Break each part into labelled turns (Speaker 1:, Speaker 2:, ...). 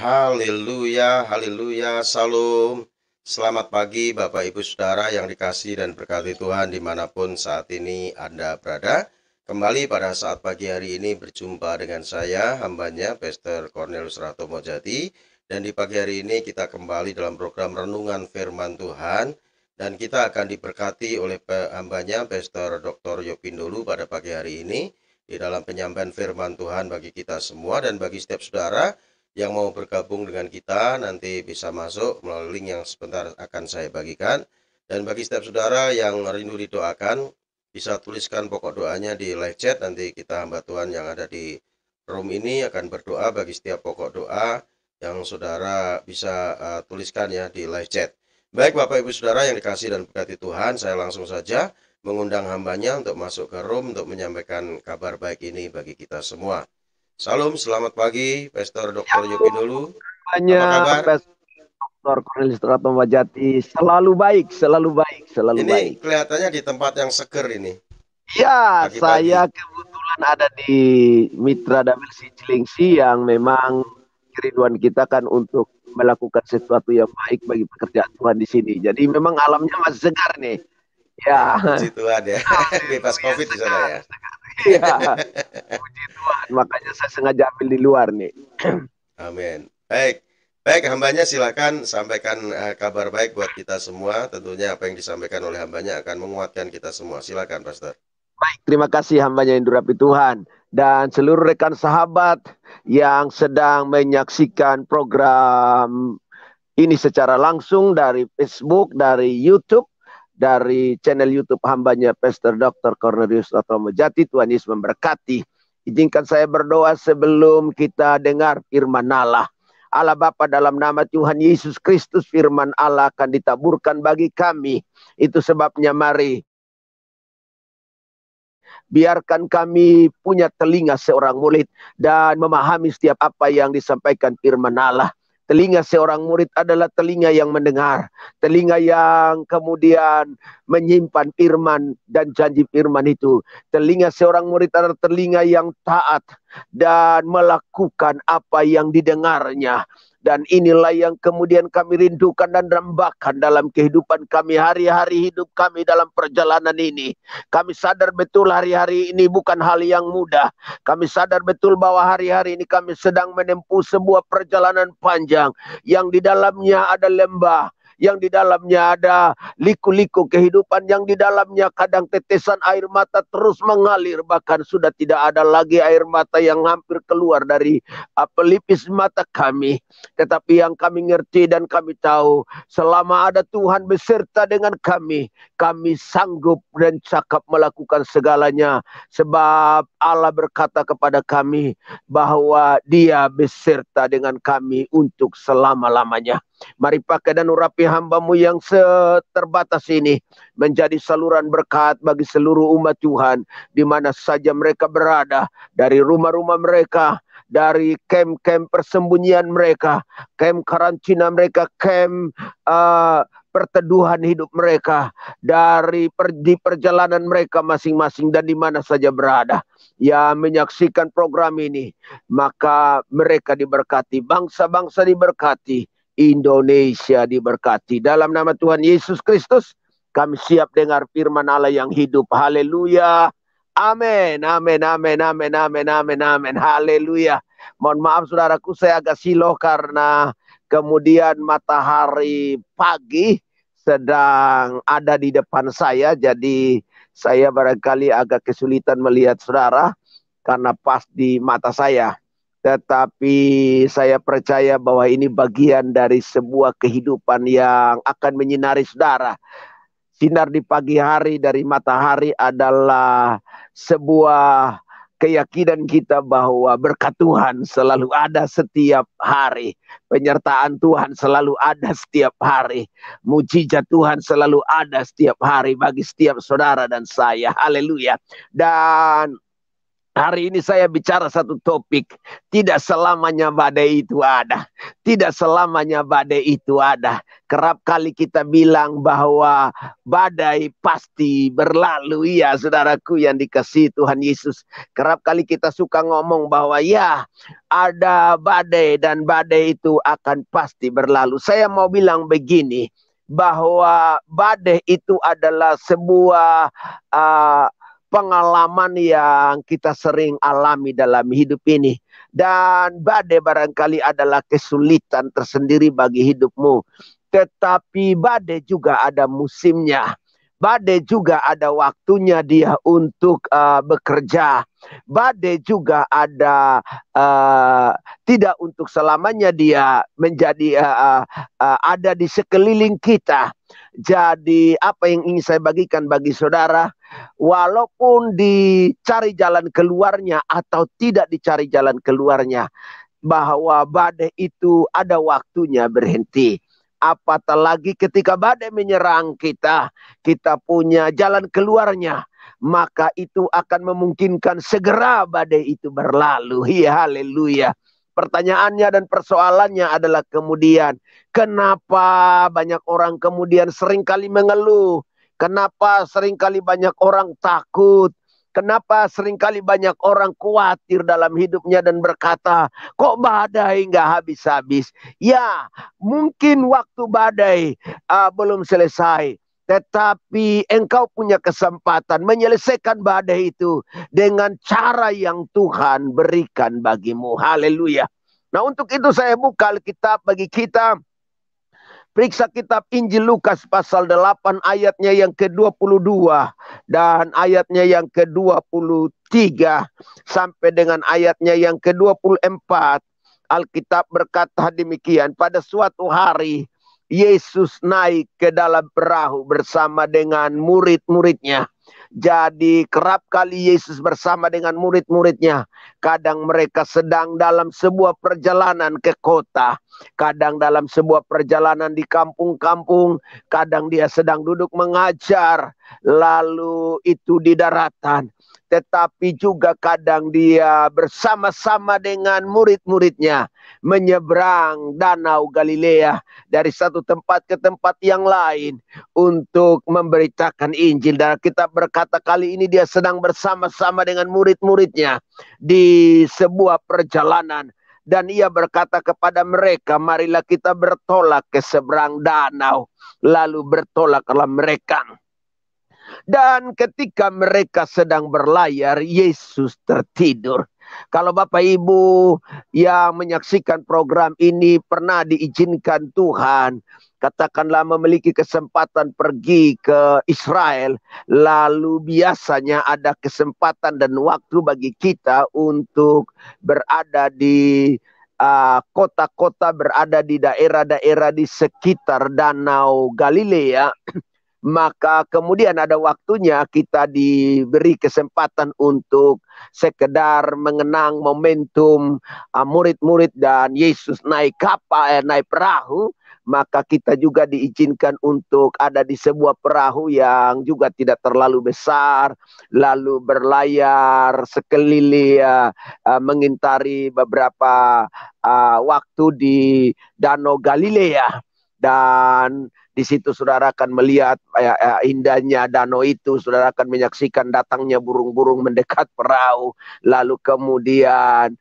Speaker 1: Haleluya, haleluya, salam. Selamat pagi Bapak Ibu Saudara yang dikasihi dan berkati Tuhan dimanapun saat ini Anda berada. Kembali pada saat pagi hari ini berjumpa dengan saya, hambanya Pastor Cornelius Ratomo Jati. Dan di pagi hari ini kita kembali dalam program Renungan Firman Tuhan. Dan kita akan diberkati oleh hambanya Pastor Dr. Yopindolu pada pagi hari ini. Di dalam penyampaian firman Tuhan bagi kita semua dan bagi setiap saudara yang mau bergabung dengan kita nanti bisa masuk melalui link yang sebentar akan saya bagikan. Dan bagi setiap saudara yang rindu didoakan, bisa tuliskan pokok doanya di live chat. Nanti kita hamba Tuhan yang ada di room ini akan berdoa bagi setiap pokok doa yang saudara bisa tuliskan ya di live chat. Baik Bapak Ibu Saudara yang dikasih dan berkati Tuhan, saya langsung saja mengundang hambanya untuk masuk ke room untuk menyampaikan kabar baik ini bagi kita semua. Salam, selamat pagi, Pastor Dr. Yopindolu. Apa
Speaker 2: Hanya
Speaker 1: kabar?
Speaker 2: Pastor Cornelius Ratomo Jati selalu baik, selalu baik, selalu
Speaker 1: Ini
Speaker 2: baik.
Speaker 1: kelihatannya di tempat yang seger ini.
Speaker 2: Ya,
Speaker 1: Pagi-pagi.
Speaker 2: saya kebetulan ada di Mitra WC Cilengsi yang memang kerinduan kita kan untuk melakukan sesuatu yang baik bagi pekerjaan Tuhan di sini. Jadi memang alamnya masih segar nih.
Speaker 1: Ya,
Speaker 2: Ya,
Speaker 1: puji Tuhan ya. Bebas
Speaker 2: haleluya,
Speaker 1: COVID di sana
Speaker 2: segar,
Speaker 1: ya.
Speaker 2: segar. Iya, puji Tuhan. Makanya saya sengaja ambil di luar nih.
Speaker 1: Amin. Baik. Baik, hambanya silakan sampaikan kabar baik buat kita semua. Tentunya apa yang disampaikan oleh hambanya akan menguatkan kita semua. Silakan, Pastor.
Speaker 2: Baik, terima kasih hambanya yang dirapi Tuhan. Dan seluruh rekan sahabat yang sedang menyaksikan program ini secara langsung dari Facebook, dari YouTube, dari channel YouTube hambanya Pastor Dr. Cornelius Ratomo Jati. Tuhan Yesus memberkati. Izinkan saya berdoa sebelum kita dengar firman Allah. Allah Bapa, dalam nama Tuhan Yesus Kristus, firman Allah akan ditaburkan bagi kami. Itu sebabnya mari biarkan kami punya telinga seorang murid dan memahami setiap apa yang disampaikan firman Allah. Telinga seorang murid adalah telinga yang mendengar, telinga yang kemudian menyimpan firman dan janji firman itu. Telinga seorang murid adalah telinga yang taat dan melakukan apa yang didengarnya. Dan inilah yang kemudian kami rindukan dan dambakan dalam kehidupan kami, hari-hari hidup kami dalam perjalanan ini. Kami sadar betul hari-hari ini bukan hal yang mudah. Kami sadar betul bahwa hari-hari ini kami sedang menempuh sebuah perjalanan panjang yang di dalamnya ada lembah, yang di dalamnya ada liku-liku kehidupan, yang di dalamnya kadang tetesan air mata terus mengalir, bahkan sudah tidak ada lagi air mata yang hampir keluar dari pelipis mata kami. Tetapi yang kami ngerti dan kami tahu, selama ada Tuhan beserta dengan kami sanggup dan cakap melakukan segalanya. Sebab Allah berkata kepada kami bahwa Dia beserta dengan kami untuk selama-lamanya. Mari pakai dan urapi hamba-Mu yang terbatas ini menjadi saluran berkat bagi seluruh umat Tuhan di mana saja mereka berada, dari rumah-rumah mereka, dari kem-kem persembunyian mereka, kem karantina mereka, kem perteduhan hidup mereka, dari di perjalanan mereka masing-masing dan di mana saja berada yang menyaksikan program ini, maka mereka diberkati, bangsa-bangsa diberkati, Indonesia diberkati. Dalam nama Tuhan Yesus Kristus, kami siap dengar firman Allah yang hidup. Haleluya. Amin, amin, amin, amin, amin, amin, amin. Haleluya. Mohon maaf saudaraku, saya agak siloh karena kemudian matahari pagi sedang ada di depan saya. Jadi saya barangkali agak kesulitan melihat saudara karena pas di mata saya. Tetapi saya percaya bahwa ini bagian dari sebuah kehidupan yang akan menyinari saudara. Sinar di pagi hari dari matahari adalah sebuah keyakinan kita bahwa berkat Tuhan selalu ada setiap hari. Penyertaan Tuhan selalu ada setiap hari. Mujizat Tuhan selalu ada setiap hari bagi setiap saudara dan saya. Haleluya. Dan Hari ini saya bicara satu topik. Tidak selamanya badai itu ada. Tidak selamanya badai itu ada. Kerap kali kita bilang bahwa badai pasti berlalu. Ya, saudaraku yang dikasihi Tuhan Yesus. Kerap kali kita suka ngomong bahwa ya, ada badai dan badai itu akan pasti berlalu. Saya mau bilang begini, bahwa badai itu adalah sebuah pengalaman yang kita sering alami dalam hidup ini. Dan badai barangkali adalah kesulitan tersendiri bagi hidupmu. Tetapi badai juga ada musimnya. Badai juga ada waktunya dia untuk bekerja. Badai juga ada tidak untuk selamanya dia menjadi ada di sekeliling kita. Jadi apa yang ingin saya bagikan bagi saudara, walaupun dicari jalan keluarnya atau tidak dicari jalan keluarnya, bahwa badai itu ada waktunya berhenti. Apatah lagi ketika badai menyerang kita, kita punya jalan keluarnya, maka itu akan memungkinkan segera badai itu berlalu. Ya, haleluya. Pertanyaannya dan persoalannya adalah kemudian, kenapa banyak orang kemudian seringkali mengeluh? Kenapa seringkali banyak orang takut? Kenapa seringkali banyak orang khawatir dalam hidupnya dan berkata, kok badai nggak habis-habis? Ya, mungkin waktu badai belum selesai. Tetapi engkau punya kesempatan menyelesaikan badai itu dengan cara yang Tuhan berikan bagimu. Haleluya. Nah, untuk itu saya buka Alkitab bagi kita. Periksa kitab Injil Lukas pasal 8 ayatnya yang ke-22 dan ayatnya yang ke-23 sampai dengan ayatnya yang ke-24. Alkitab berkata demikian, pada suatu hari Yesus naik ke dalam perahu bersama dengan murid-muridnya. Jadi kerap kali Yesus bersama dengan murid-muridnya. Kadang mereka sedang dalam sebuah perjalanan ke kota. Kadang dalam sebuah perjalanan di kampung-kampung. Kadang dia sedang duduk mengajar. Lalu itu di daratan. Tetapi juga kadang dia bersama-sama dengan murid-muridnya menyeberang Danau Galilea dari satu tempat ke tempat yang lain untuk memberitakan Injil. Dan kita berkata kali ini dia sedang bersama-sama dengan murid-muridnya di sebuah perjalanan. Dan ia berkata kepada mereka, marilah kita bertolak ke seberang danau. Lalu bertolaklah mereka. Dan ketika mereka sedang berlayar, Yesus tertidur. Kalau Bapak Ibu yang menyaksikan program ini pernah diizinkan Tuhan, katakanlah memiliki kesempatan pergi ke Israel, lalu biasanya ada kesempatan dan waktu bagi kita untuk berada di kota-kota, berada di daerah-daerah di sekitar Danau Galilea. Maka kemudian ada waktunya kita diberi kesempatan untuk sekedar mengenang momentum murid-murid dan Yesus naik kapal, naik perahu. Maka kita juga diizinkan untuk ada di sebuah perahu yang juga tidak terlalu besar. Lalu berlayar sekeliling, mengintari beberapa waktu di Danau Galilea. Dan di situ saudara akan melihat indahnya danau itu. Saudara akan menyaksikan datangnya burung-burung mendekat perahu. Lalu kemudian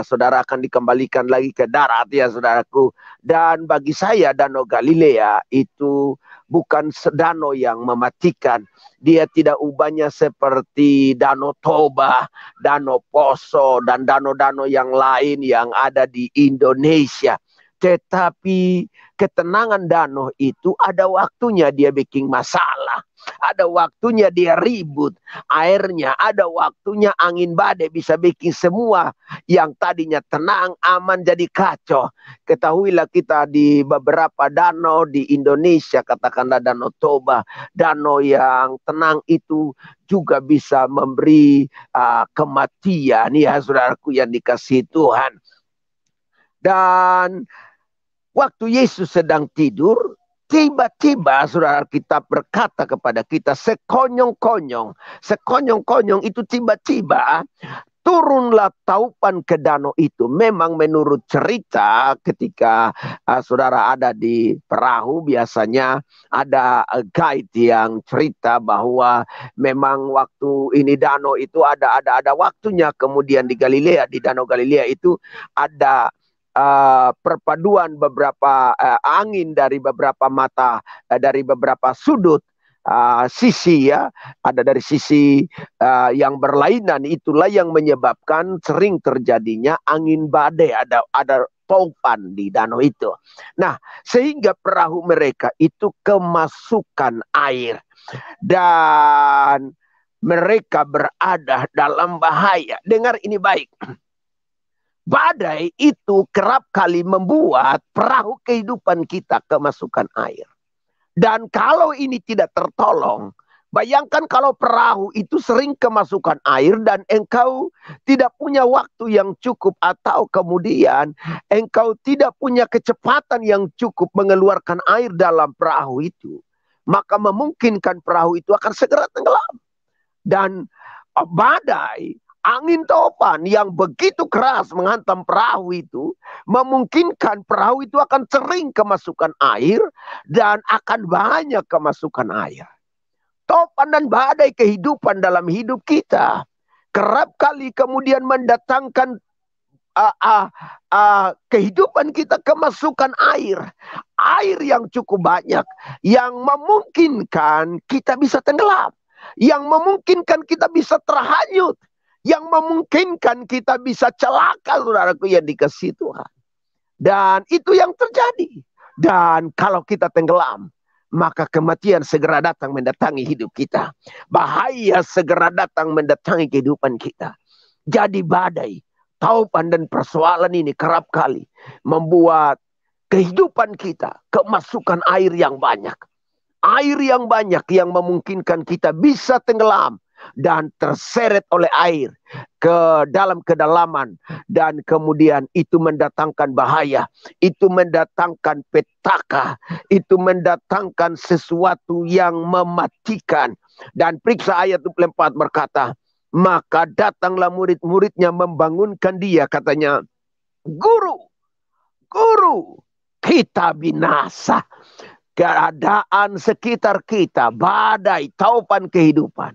Speaker 2: saudara akan dikembalikan lagi ke darat ya saudaraku. Dan bagi saya Danau Galilea itu bukan danau yang mematikan. Dia tidak ubahnya seperti Danau Toba, Danau Poso, dan danau-danau yang lain yang ada di Indonesia. Tetapi ketenangan danau itu ada waktunya dia bikin masalah. Ada waktunya dia ribut airnya. Ada waktunya angin badai bisa bikin semua yang tadinya tenang, aman jadi kacau. Ketahuilah kita di beberapa danau di Indonesia, katakanlah Danau Toba, danau yang tenang itu juga bisa memberi kematian ya saudaraku yang dikasihi Tuhan. Dan waktu Yesus sedang tidur, tiba-tiba saudara kita berkata kepada kita sekonyong-konyong. Sekonyong-konyong itu tiba-tiba turunlah taupan ke danau itu. Memang menurut cerita ketika saudara ada di perahu, biasanya ada guide yang cerita bahwa memang waktu ini danau itu ada waktunya. Kemudian di Galilea, di Danau Galilea itu ada perpaduan beberapa angin dari beberapa mata, dari beberapa sudut sisi ya, ada dari sisi yang berlainan. Itulah yang menyebabkan sering terjadinya angin badai, ada taupan di danau itu. Nah, sehingga perahu mereka itu kemasukan air dan mereka berada dalam bahaya. Dengar ini baik. Badai itu kerap kali membuat perahu kehidupan kita kemasukan air. Dan kalau ini tidak tertolong, bayangkan kalau perahu itu sering kemasukan air dan engkau tidak punya waktu yang cukup, atau kemudian engkau tidak punya kecepatan yang cukup mengeluarkan air dalam perahu itu, maka memungkinkan perahu itu akan segera tenggelam. Dan badai, angin topan yang begitu keras menghantam perahu itu memungkinkan perahu itu akan sering kemasukan air dan akan banyak kemasukan air. Topan dan badai kehidupan dalam hidup kita kerap kali kemudian mendatangkan kehidupan kita kemasukan air. Air yang cukup banyak yang memungkinkan kita bisa tenggelam, yang memungkinkan kita bisa terhanyut, yang memungkinkan kita bisa celaka, saudaraku yang dikasihi Tuhan. Dan itu yang terjadi. Dan kalau kita tenggelam, maka kematian segera datang mendatangi hidup kita. Bahaya segera datang mendatangi kehidupan kita. Jadi badai, taupan dan persoalan ini kerap kali membuat kehidupan kita kemasukan air yang banyak. Air yang banyak yang memungkinkan kita bisa tenggelam dan terseret oleh air ke dalam kedalaman, dan kemudian itu mendatangkan bahaya, itu mendatangkan petaka, itu mendatangkan sesuatu yang mematikan. Dan periksa ayat 24 berkata, maka datanglah murid-muridnya membangunkan dia, katanya, Guru, kita binasa. Keadaan sekitar kita, badai, taupan kehidupan,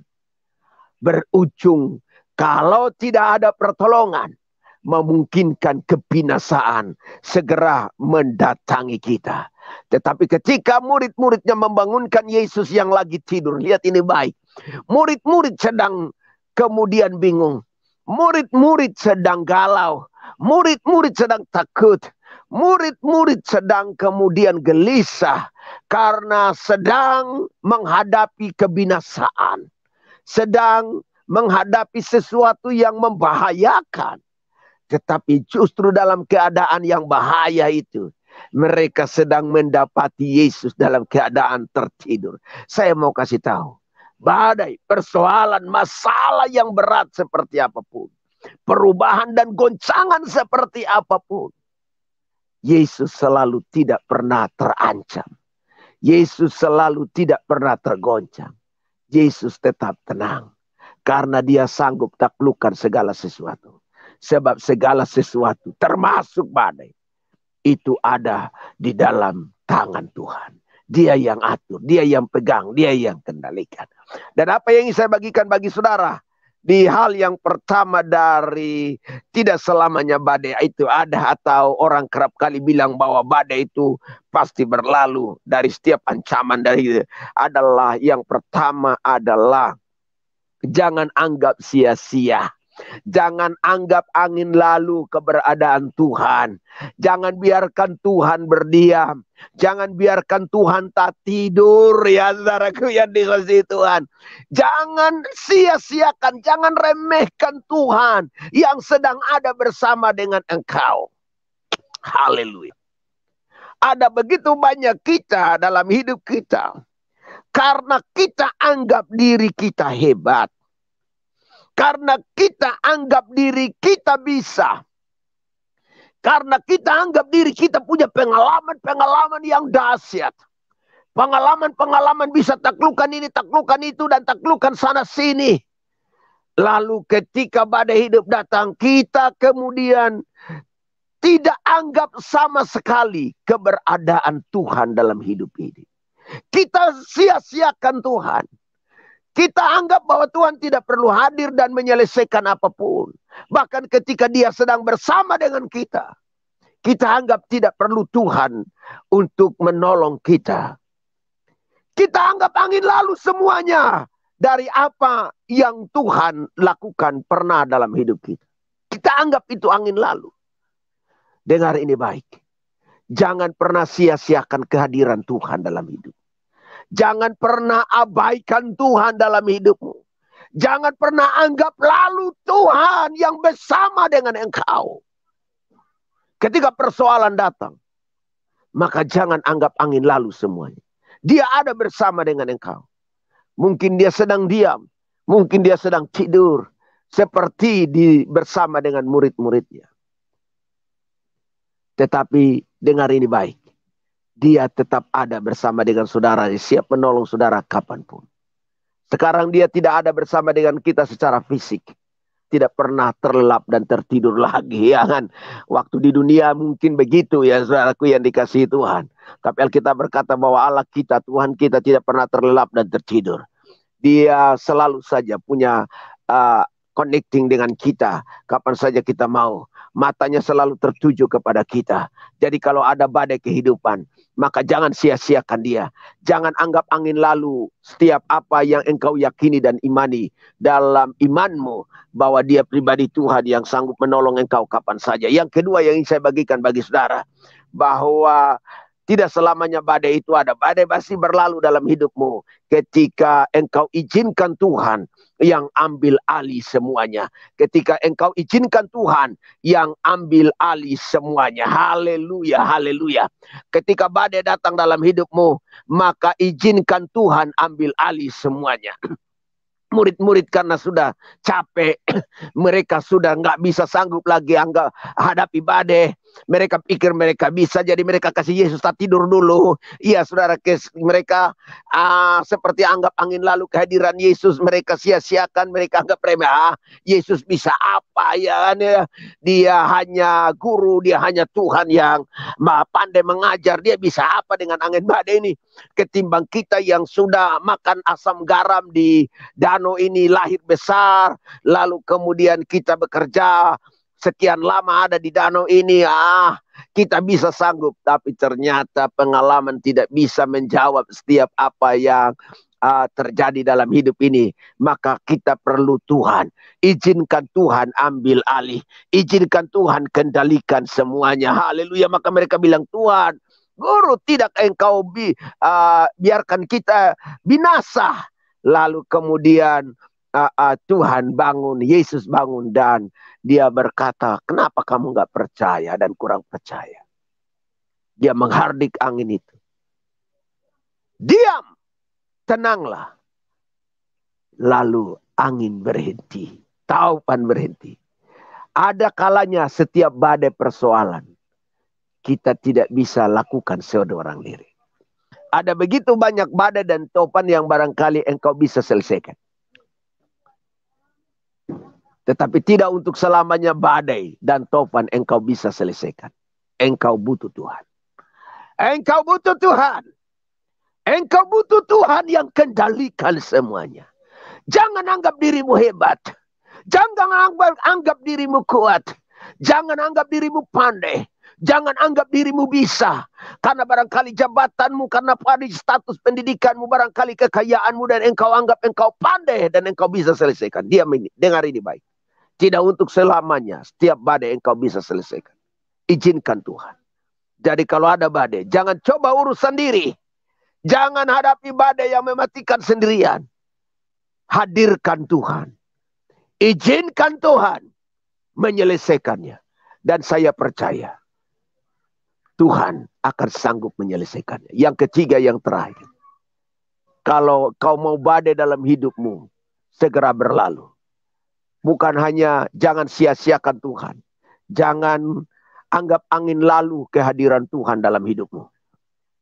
Speaker 2: berujung kalau tidak ada pertolongan, memungkinkan kebinasaan segera mendatangi kita. Tetapi ketika murid-muridnya membangunkan Yesus yang lagi tidur, lihat ini baik. Murid-murid sedang kemudian bingung. Murid-murid sedang galau. Murid-murid sedang takut. Murid-murid sedang kemudian gelisah karena sedang menghadapi kebinasaan, sedang menghadapi sesuatu yang membahayakan. Tetapi justru dalam keadaan yang bahaya itu, mereka sedang mendapati Yesus dalam keadaan tertidur. Saya mau kasih tahu, badai, persoalan, masalah yang berat seperti apapun, perubahan dan goncangan seperti apapun, Yesus selalu tidak pernah terancam. Yesus selalu tidak pernah tergoncang. Yesus tetap tenang. Karena dia sanggup taklukkan segala sesuatu. Sebab segala sesuatu termasuk badai, itu ada di dalam tangan Tuhan. Dia yang atur, dia yang pegang, dia yang kendalikan. Dan apa yang ingin saya bagikan bagi saudara, di hal yang pertama dari tidak selamanya badai itu ada, atau orang kerap kali bilang bahwa badai itu pasti berlalu dari setiap ancaman dari, adalah yang pertama adalah jangan anggap sia-sia. Jangan anggap angin lalu keberadaan Tuhan. Jangan biarkan Tuhan berdiam. Jangan biarkan Tuhan tak tidur, ya saudaraku yang dikasihi Tuhan. Jangan sia-siakan, jangan remehkan Tuhan yang sedang ada bersama dengan engkau. Haleluya. Ada begitu banyak kita dalam hidup kita, karena kita anggap diri kita hebat, karena kita anggap diri kita bisa, karena kita anggap diri kita punya pengalaman-pengalaman yang dahsyat, Pengalaman-pengalaman bisa taklukkan ini, taklukkan itu, dan taklukkan sana sini. Lalu ketika badai hidup datang, kita kemudian tidak anggap sama sekali keberadaan Tuhan dalam hidup ini. Kita sia-siakan Tuhan. Kita anggap bahwa Tuhan tidak perlu hadir dan menyelesaikan apapun. Bahkan ketika Dia sedang bersama dengan kita, kita anggap tidak perlu Tuhan untuk menolong kita. Kita anggap angin lalu semuanya dari apa yang Tuhan lakukan pernah dalam hidup kita. Kita anggap itu angin lalu. Dengar ini baik. Jangan pernah sia-siakan kehadiran Tuhan dalam hidup. Jangan pernah abaikan Tuhan dalam hidupmu. Jangan pernah anggap lalu Tuhan yang bersama dengan engkau. Ketika persoalan datang, maka jangan anggap angin lalu semuanya. Dia ada bersama dengan engkau. Mungkin dia sedang diam. Mungkin dia sedang tidur. Seperti bersama dengan murid-muridnya. Tetapi dengar ini baik. Dia tetap ada bersama dengan saudara. Siap menolong saudara kapanpun. Sekarang dia tidak ada bersama dengan kita secara fisik. Tidak pernah terlelap dan tertidur lagi. Ya kan? Waktu di dunia mungkin begitu ya saudaraku yang dikasihi Tuhan. Tapi Alkitab berkata bahwa Allah kita, Tuhan kita tidak pernah terlelap dan tertidur. Dia selalu saja punya connecting dengan kita. Kapan saja kita mau. Matanya selalu tertuju kepada kita. Jadi kalau ada badai kehidupan, maka jangan sia-siakan dia. Jangan anggap angin lalu setiap apa yang engkau yakini dan imani dalam imanmu. Bahwa dia pribadi Tuhan yang sanggup menolong engkau kapan saja. Yang kedua yang ingin saya bagikan bagi saudara. Bahwa tidak selamanya badai itu ada. Badai pasti berlalu dalam hidupmu. Ketika engkau izinkan Tuhan yang ambil alih semuanya. Ketika engkau izinkan Tuhan yang ambil alih semuanya. Haleluya, haleluya. Ketika badai datang dalam hidupmu, maka izinkan Tuhan ambil alih semuanya. Murid-murid karena sudah capek, mereka sudah nggak bisa sanggup lagi hadapi badai. Mereka pikir mereka bisa, jadi mereka kasih Yesus tak tidur dulu. Iya saudara, mereka seperti anggap angin lalu kehadiran Yesus. Mereka sia-siakan, mereka anggap remeh. Yesus bisa apa ya? Dia hanya guru, dia hanya Tuhan yang pandai mengajar. Dia bisa apa dengan angin badai ini? Ketimbang kita yang sudah makan asam garam di danau ini, lahir besar, lalu kemudian kita bekerja sekian lama ada di danau ini, kita bisa sanggup, tapi ternyata pengalaman tidak bisa menjawab setiap apa yang terjadi dalam hidup ini. Maka kita perlu Tuhan. Izinkan Tuhan ambil alih. Izinkan Tuhan kendalikan semuanya. Haleluya. Maka mereka bilang, Tuhan, Guru, tidak engkau biarkan kita binasa. Lalu kemudian Tuhan bangun, Yesus bangun, dan dia berkata, kenapa kamu gak percaya dan kurang percaya? Dia menghardik angin itu. Diam, tenanglah. Lalu angin berhenti, taupan berhenti. Ada kalanya setiap badai persoalan, kita tidak bisa lakukan seorang diri. Ada begitu banyak badai dan topan yang barangkali engkau bisa selesaikan. Tetapi tidak untuk selamanya badai dan topan engkau bisa selesaikan. Engkau butuh Tuhan. Engkau butuh Tuhan. Engkau butuh Tuhan yang kendalikan semuanya. Jangan anggap dirimu hebat. Jangan anggap dirimu kuat. Jangan anggap dirimu pandai. Jangan anggap dirimu bisa. Karena barangkali jabatanmu, karena pada status pendidikanmu, barangkali kekayaanmu, dan engkau anggap engkau pandai dan engkau bisa selesaikan. Diam ini, dengar ini baik. Tidak untuk selamanya setiap badai engkau bisa selesaikan. Izinkan Tuhan. Jadi kalau ada badai, jangan coba urus sendiri. Jangan hadapi badai yang mematikan sendirian. Hadirkan Tuhan. Izinkan Tuhan menyelesaikannya. Dan saya percaya Tuhan akan sanggup menyelesaikannya. Yang ketiga, yang terakhir. Kalau kau mau badai dalam hidupmu, segera berlalu. Bukan hanya jangan sia-siakan Tuhan. Jangan anggap angin lalu kehadiran Tuhan dalam hidupmu.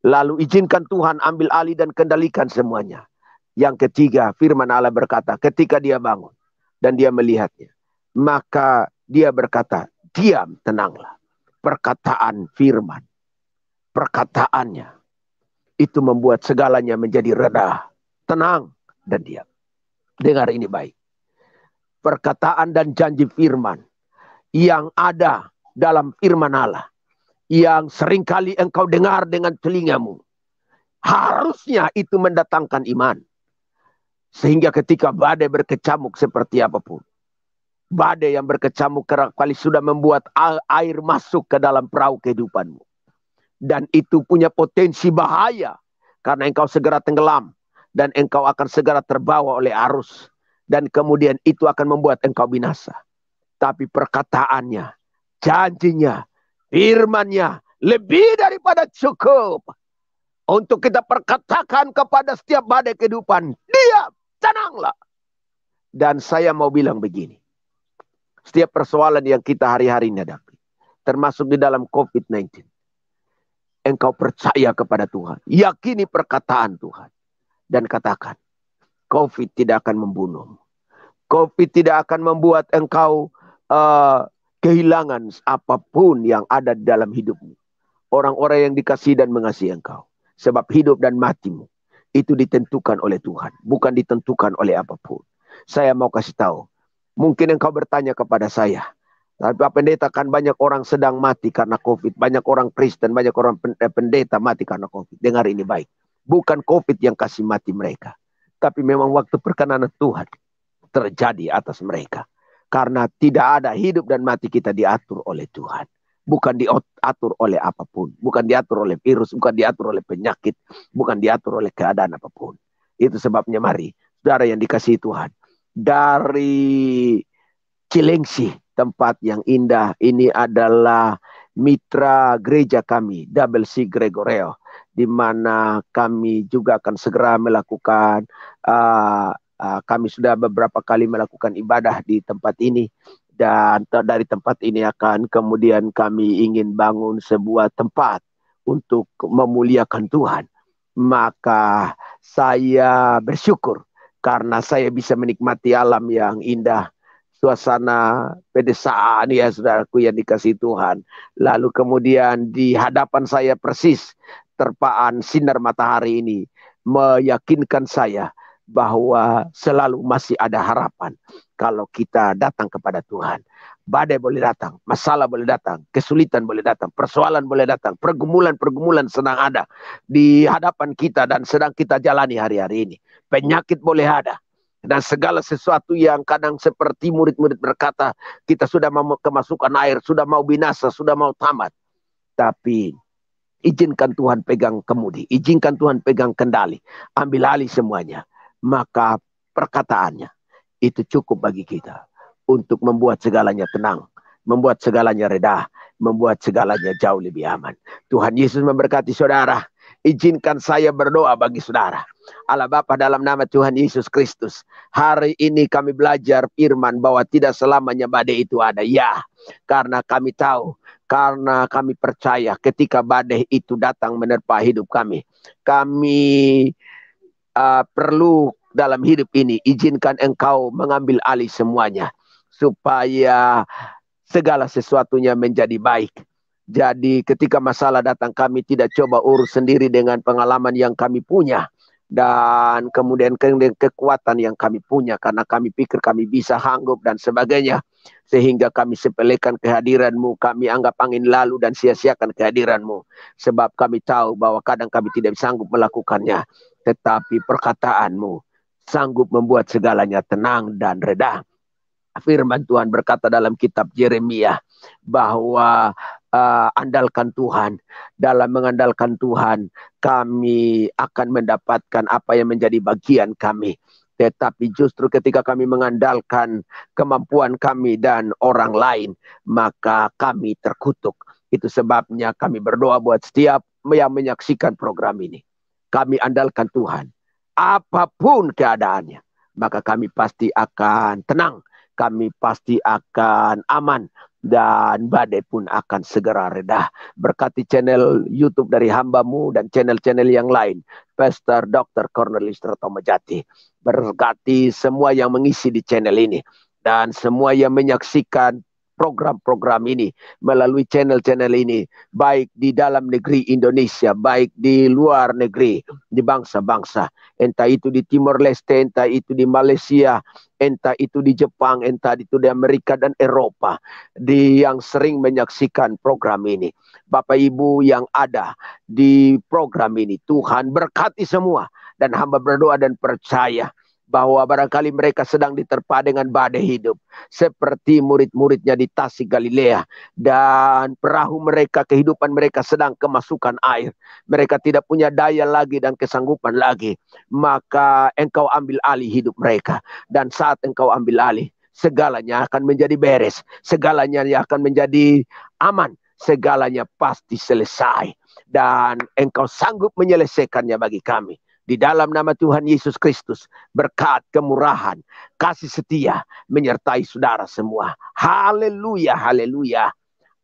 Speaker 2: Lalu izinkan Tuhan ambil alih dan kendalikan semuanya. Yang ketiga, firman Allah berkata, ketika dia bangun dan dia melihatnya, maka dia berkata, diam, tenanglah. Perkataan firman, perkataannya, itu membuat segalanya menjadi reda, tenang, dan diam. Dengar ini baik. Perkataan dan janji firman yang ada dalam firman Allah, yang seringkali engkau dengar dengan telingamu, harusnya itu mendatangkan iman. Sehingga ketika badai berkecamuk seperti apapun, badai yang berkecamuk kerap kali sudah membuat air masuk ke dalam perahu kehidupanmu. Dan itu punya potensi bahaya, karena engkau segera tenggelam, dan engkau akan segera terbawa oleh arus. Dan kemudian itu akan membuat engkau binasa. Tapi perkataannya, janjinya, firmannya lebih daripada cukup untuk kita perkatakan kepada setiap badai kehidupan, diam, tenanglah. Dan saya mau bilang begini, setiap persoalan yang kita hari-hari hadapi, termasuk di dalam COVID-19, engkau percaya kepada Tuhan, yakini perkataan Tuhan, dan katakan, COVID tidak akan membunuhmu. COVID tidak akan membuat engkau kehilangan apapun yang ada di dalam hidupmu. Orang-orang yang dikasihi dan mengasihi engkau. Sebab hidup dan matimu itu ditentukan oleh Tuhan, bukan ditentukan oleh apapun. Saya mau kasih tahu, mungkin engkau bertanya kepada saya, Pak Pendeta, kan banyak orang sedang mati karena COVID. Banyak orang Kristen, banyak orang pendeta mati karena COVID. Dengar ini baik. Bukan COVID yang kasih mati mereka, tapi memang waktu perkenanan Tuhan terjadi atas mereka. Karena tidak ada hidup dan mati kita diatur oleh Tuhan. Bukan diatur oleh apapun. Bukan diatur oleh virus, bukan diatur oleh penyakit, bukan diatur oleh keadaan apapun. Itu sebabnya mari, saudara yang dikasihi Tuhan, dari Cilengsi, tempat yang indah, ini adalah mitra gereja kami, Double C Gregorio, di mana kami juga akan segera melakukan kami sudah beberapa kali melakukan ibadah di tempat ini, dan dari tempat ini akan kemudian kami ingin bangun sebuah tempat untuk memuliakan Tuhan. Maka saya bersyukur karena saya bisa menikmati alam yang indah, suasana pedesaan ya saudaraku yang dikasihi Tuhan. Lalu kemudian di hadapan saya persis terpaan sinar matahari ini meyakinkan saya bahwa selalu masih ada harapan kalau kita datang kepada Tuhan. Badai boleh datang, masalah boleh datang, kesulitan boleh datang, persoalan boleh datang, pergumulan-pergumulan sedang ada di hadapan kita dan sedang kita jalani hari-hari ini. Penyakit boleh ada, dan segala sesuatu yang kadang seperti murid-murid berkata, kita sudah mau kemasukan air, sudah mau binasa, sudah mau tamat. Tapi izinkan Tuhan pegang kemudi, izinkan Tuhan pegang kendali, ambil alih semuanya. Maka perkataannya itu cukup bagi kita untuk membuat segalanya tenang, membuat segalanya reda, membuat segalanya jauh lebih aman. Tuhan Yesus memberkati saudara. Izinkan saya berdoa bagi saudara. Allah Bapa, dalam nama Tuhan Yesus Kristus, hari ini kami belajar firman bahwa tidak selamanya badai itu ada. Ya, karena kami tahu, karena kami percaya ketika badai itu datang menerpa hidup kami, kami perlu dalam hidup ini, izinkan engkau mengambil alih semuanya, supaya segala sesuatunya menjadi baik. Jadi ketika masalah datang, kami tidak coba urus sendiri dengan pengalaman yang kami punya, dan kemudian kekuatan yang kami punya, karena kami pikir kami bisa sanggup dan sebagainya, sehingga kami sepelekan kehadiranmu, kami anggap angin lalu dan sia-siakan kehadiranmu, sebab kami tahu bahwa kadang kami tidak sanggup melakukannya. Tetapi perkataanmu sanggup membuat segalanya tenang dan reda. Firman Tuhan berkata dalam kitab Yeremia bahwa andalkan Tuhan. Dalam mengandalkan Tuhan, kami akan mendapatkan apa yang menjadi bagian kami. Tetapi justru ketika kami mengandalkan kemampuan kami dan orang lain, maka kami terkutuk. Itu sebabnya kami berdoa buat setiap yang menyaksikan program ini. Kami andalkan Tuhan. Apapun keadaannya, maka kami pasti akan tenang. Kami pasti akan aman. dan badai pun akan segera reda. Berkati channel YouTube dari hambamu dan channel-channel yang lain. Pastor Dr. Cornelius Ratomajati. Berkati semua yang mengisi di channel ini. Dan semua yang menyaksikan program-program ini melalui channel-channel ini, baik di dalam negeri Indonesia, baik di luar negeri, di bangsa-bangsa, entah itu di Timor Leste, entah itu di Malaysia, entah itu di Jepang, entah itu di Amerika dan Eropa, yang sering menyaksikan program ini. Bapak Ibu yang ada di program ini, Tuhan berkati semua, dan hamba berdoa dan percaya bahwa barangkali mereka sedang diterpa dengan badai hidup. Seperti murid-muridnya di Tasik Galilea. Dan perahu mereka, kehidupan mereka sedang kemasukan air. Mereka tidak punya daya lagi dan kesanggupan lagi. Maka engkau ambil alih hidup mereka. Dan saat engkau ambil alih, segalanya akan menjadi beres. Segalanya akan menjadi aman. Segalanya pasti selesai. Dan engkau sanggup menyelesaikannya bagi kami. Di dalam nama Tuhan Yesus Kristus, berkat, kemurahan, kasih setia menyertai saudara semua. Haleluya, haleluya.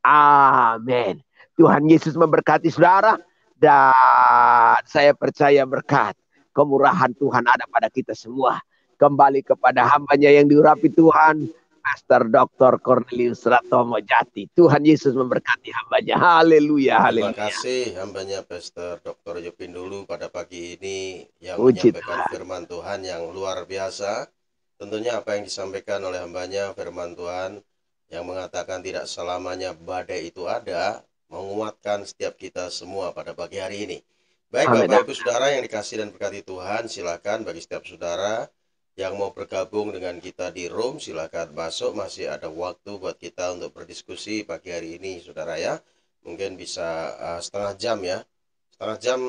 Speaker 2: Amin. Tuhan Yesus memberkati saudara, dan saya percaya berkat, kemurahan Tuhan ada pada kita semua. Kembali kepada hambanya yang diurapi Tuhan, Pastor Dr. Cornelius Ratomajati. Tuhan Yesus memberkati hambanya. Haleluya,
Speaker 1: Terima
Speaker 2: haleluya.
Speaker 1: kasih hambanya Pastor Dr. Yopin dulu pada pagi ini yang
Speaker 2: Puji
Speaker 1: menyampaikan firman Tuhan yang luar biasa. Tentunya apa yang disampaikan oleh hambanya firman Tuhan yang mengatakan tidak selamanya badai itu ada, menguatkan setiap kita semua pada pagi hari ini. Baik
Speaker 2: Amin.
Speaker 1: Bapak Ibu Saudara yang dikasih dan berkati Tuhan, silakan bagi setiap saudara yang mau bergabung dengan kita di room, silakan masuk, masih ada waktu buat kita untuk berdiskusi pagi hari ini saudara ya. Mungkin bisa setengah jam ya, setengah jam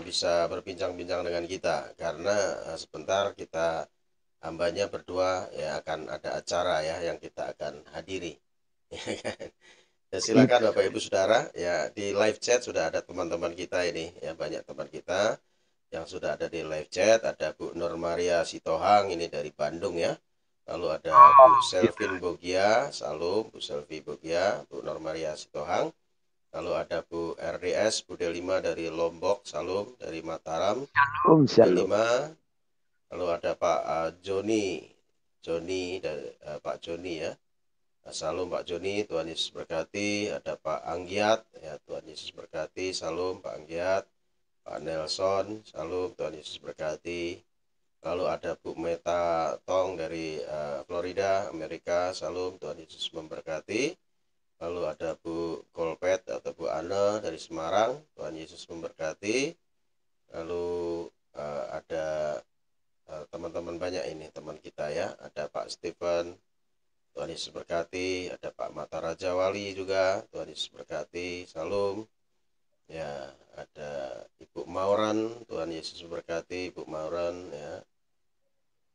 Speaker 1: bisa berbincang-bincang dengan kita, karena sebentar kita hambanya berdua ya akan ada acara ya yang kita akan hadiri. Ya, silakan Bapak Ibu Saudara ya, di live chat sudah ada teman-teman kita ini ya, banyak teman kita yang sudah ada di live chat. Ada Bu Nur Maria Sitohang ini dari Bandung ya, lalu ada Bu Selvin Bogia, salam Bu Selvi Bogia, Bu Nur Maria Sitohang. Lalu ada Bu RDS, Bu Delima dari Lombok, salam dari Mataram, Bu Delima. Lalu ada Pak Joni dari Pak Joni ya, salam Pak Joni, Tuhan Yesus berkati. Ada Pak Anggiat ya, Tuhan Yesus berkati, salam Pak Anggiat. Pak Nelson, salam Tuhan Yesus berkati. Lalu ada Bu Meta Tong dari Florida, Amerika, salam Tuhan Yesus memberkati. Lalu ada Bu Kolpet atau Bu Ana dari Semarang, Tuhan Yesus memberkati. Lalu ada teman-teman banyak ini, teman kita ya. Ada Pak Stephen, Tuhan Yesus berkati. Ada Pak Mata Raja Wali juga, Tuhan Yesus berkati, salam. Ya, ada Ibu Mauran, Tuhan Yesus berkati, Ibu Mauran ya.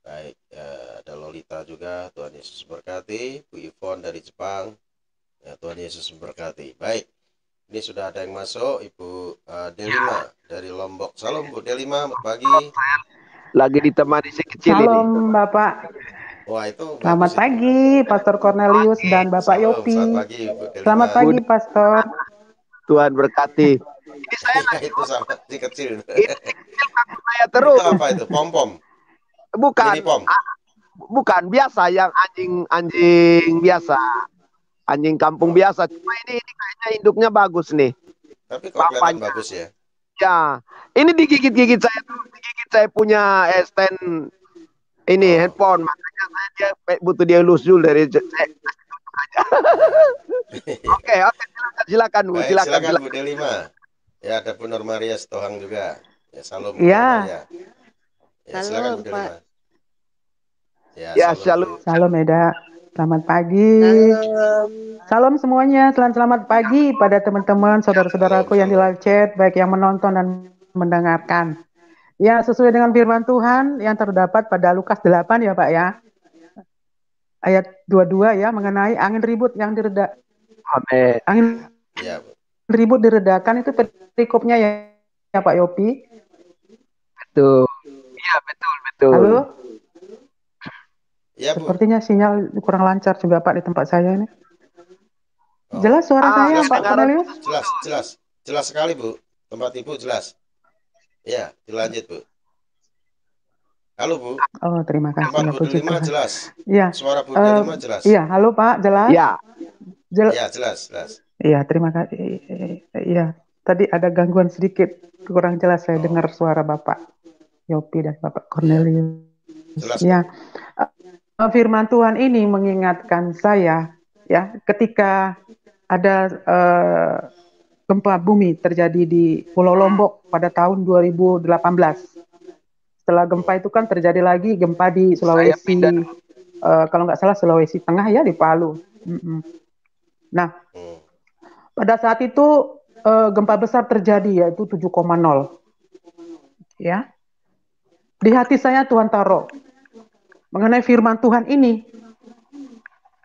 Speaker 1: Baik, ada Lolita juga, Tuhan Yesus berkati. Bu Ivon dari Jepang, ya, Tuhan Yesus memberkati. Baik, ini sudah ada yang masuk. Ibu Delima dari Lombok, salam Bu Delima, selamat pagi.
Speaker 2: Lagi ditemani si kecil ini.
Speaker 3: Salam Bapak.
Speaker 1: Wah, itu
Speaker 3: Selamat
Speaker 1: bagus
Speaker 3: pagi
Speaker 1: itu.
Speaker 3: Pastor Cornelius dan Bapak
Speaker 1: Salam,
Speaker 3: Yopi.
Speaker 1: selamat pagi Bu Delima.
Speaker 3: Selamat pagi Pastor.
Speaker 2: Tuhan berkati. Ini saya
Speaker 1: Ya, itu sama si kecil.
Speaker 2: ini kecil takut saya terus.
Speaker 1: Itu apa itu? Pom-pom?
Speaker 2: Bukan.
Speaker 1: Mini pom?
Speaker 2: Bukan, biasa yang anjing biasa. Anjing kampung biasa. Cuma ini kayaknya induknya bagus nih.
Speaker 1: Tapi kok kelihatan bagus ya?
Speaker 2: Ya, ini digigit-gigit saya tuh, digigit saya punya stand ini handphone, makanya dia butuh dia lusul dari saya. Oke, silakan Bu,
Speaker 1: Baik,
Speaker 2: silakan.
Speaker 1: Bu Delima. Ya, ada Bu Nur Maria Sitohang juga. Ya, salam Bu
Speaker 3: Ya.
Speaker 1: Maria. Ya, silakan Bu Delima.
Speaker 2: Ya, shalom.
Speaker 3: Salam Eda. Selamat pagi. Salam semuanya. Selamat pagi pada teman-teman, saudara-saudaraku yang di live chat, baik yang menonton dan mendengarkan. Ya, sesuai dengan firman Tuhan yang terdapat pada Lukas 8 ya Pak ya. Ayat 22 ya, mengenai angin ribut yang direda.
Speaker 2: Amin.
Speaker 3: Angin
Speaker 1: ya,
Speaker 3: ribut diredakan itu perikopnya ya Pak Yopi.
Speaker 2: Betul. Iya, betul.
Speaker 3: Halo?
Speaker 1: Ya, Bu.
Speaker 3: Sepertinya sinyal kurang lancar juga Pak di tempat saya ini. Jelas suara saya,
Speaker 1: Jelas,
Speaker 3: Pak
Speaker 1: Bu.
Speaker 3: Cornelius?
Speaker 1: Jelas sekali, Bu. Tempat Ibu jelas. Ya, dilanjut, Bu. Halo, Bu.
Speaker 3: Oh, terima kasih
Speaker 1: Tempat
Speaker 3: ya,
Speaker 1: Bu
Speaker 3: puji
Speaker 1: Delima
Speaker 3: Tuhan.
Speaker 1: jelas.
Speaker 3: Iya,
Speaker 1: Suara Bu Delima jelas.
Speaker 3: iya, halo Pak, jelas?
Speaker 2: Ya,
Speaker 1: Ya, jelas.
Speaker 3: Iya, terima kasih. Iya, tadi ada gangguan sedikit, kurang jelas saya dengar suara Bapak Yopi dan Bapak Cornelius.
Speaker 1: Jelas,
Speaker 3: Ya,
Speaker 1: Bu.
Speaker 3: firman Tuhan ini mengingatkan saya, ya, ketika ada gempa bumi terjadi di Pulau Lombok pada tahun 2018. Setelah gempa itu kan terjadi lagi gempa di
Speaker 2: saya
Speaker 3: Sulawesi,
Speaker 2: pindah.
Speaker 3: kalau nggak salah Sulawesi Tengah ya, di Palu. Nah, pada saat itu gempa besar terjadi, yaitu 7,0. Ya, di hati saya Tuhan taruh mengenai firman Tuhan ini.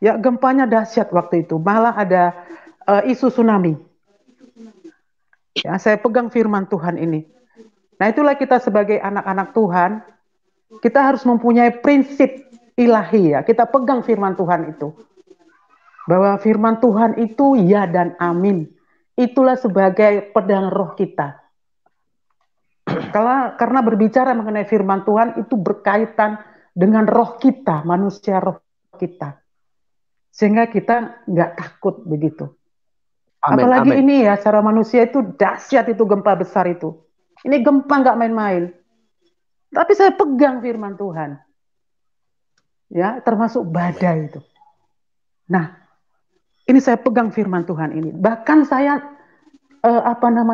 Speaker 3: Ya, gempanya dahsyat waktu itu, malah ada isu tsunami. Ya, saya pegang firman Tuhan ini. Nah, itulah kita sebagai anak-anak Tuhan, kita harus mempunyai prinsip ilahi ya. Kita pegang firman Tuhan itu. Bahwa firman Tuhan itu ya dan amin. Itulah sebagai pedang roh kita. Karena berbicara mengenai firman Tuhan itu berkaitan dengan roh kita, manusia roh kita. Sehingga kita nggak takut begitu.
Speaker 2: Amin,
Speaker 3: Apalagi
Speaker 2: amin.
Speaker 3: ini ya, secara manusia itu dahsyat itu gempa besar itu. Ini gempa nggak main-main. Tapi saya pegang firman Tuhan. Ya, termasuk badai itu. Nah, ini saya pegang firman Tuhan ini. Bahkan saya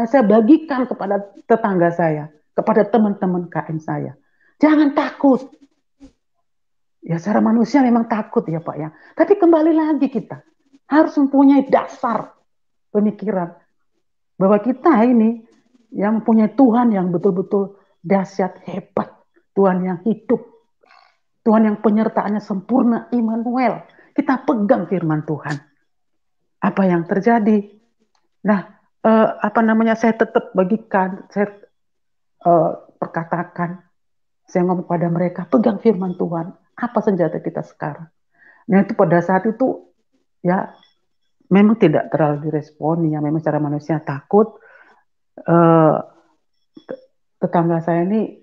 Speaker 3: saya bagikan kepada tetangga saya, kepada teman-teman KM saya. Jangan takut. Ya, secara manusia memang takut ya Pak ya. Tapi kembali lagi kita harus mempunyai dasar pemikiran bahwa kita ini yang mempunyai Tuhan yang betul-betul dahsyat, hebat, Tuhan yang hidup, Tuhan yang penyertaannya sempurna, Immanuel. Kita pegang firman Tuhan. Apa yang terjadi? Nah, saya tetap bagikan, saya perkatakan, saya ngomong pada mereka, pegang firman Tuhan. Apa senjata kita sekarang? Nah, itu pada saat itu ya memang tidak terlalu diresponi ya, memang secara manusia takut. Tetangga saya ini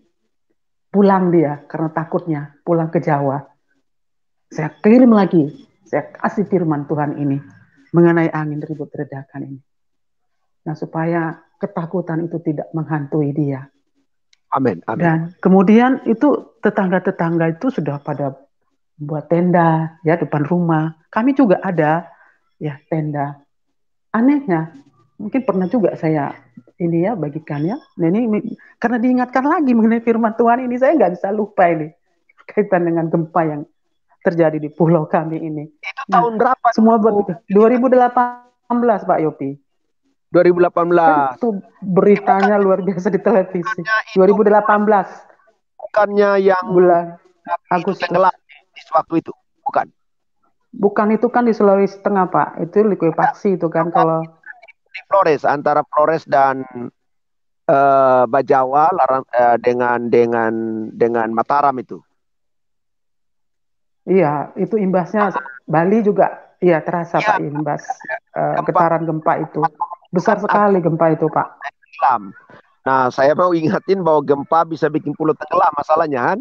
Speaker 3: pulang dia karena takutnya pulang ke Jawa. Saya kirim lagi, saya kasih firman Tuhan ini mengenai angin ribut redakan ini. Nah, supaya ketakutan itu tidak menghantui dia.
Speaker 2: Amin, amin.
Speaker 3: Dan kemudian itu tetangga-tetangga itu sudah pada buat tenda ya depan rumah. Kami juga ada ya tenda. Anehnya, mungkin pernah juga saya ini ya bagikan ya. Nah, ini karena diingatkan lagi mengenai firman Tuhan ini, saya nggak bisa lupa ini kaitan dengan gempa yang terjadi di pulau kami ini.
Speaker 2: Itu tahun berapa?
Speaker 3: Semua buat 2018 Pak Yopi.
Speaker 2: 2018.
Speaker 3: Itu beritanya luar biasa di televisi. 2018.
Speaker 2: Bukannya yang
Speaker 3: bulan Agustus.
Speaker 2: Tenggelam di waktu itu, bukan?
Speaker 3: Bukan, itu kan di Sulawesi Tengah Pak. Itu likuifaksi itu kan kalau
Speaker 2: di Flores, antara Flores dan Bajawa dengan Mataram itu.
Speaker 3: Iya, itu imbasnya Bali juga iya terasa ya, Pak imbas getaran gempa itu. Besar sekali gempa itu, Pak.
Speaker 2: Nah, saya mau ingatin bahwa gempa bisa bikin pulau tenggelam masalahnya kan?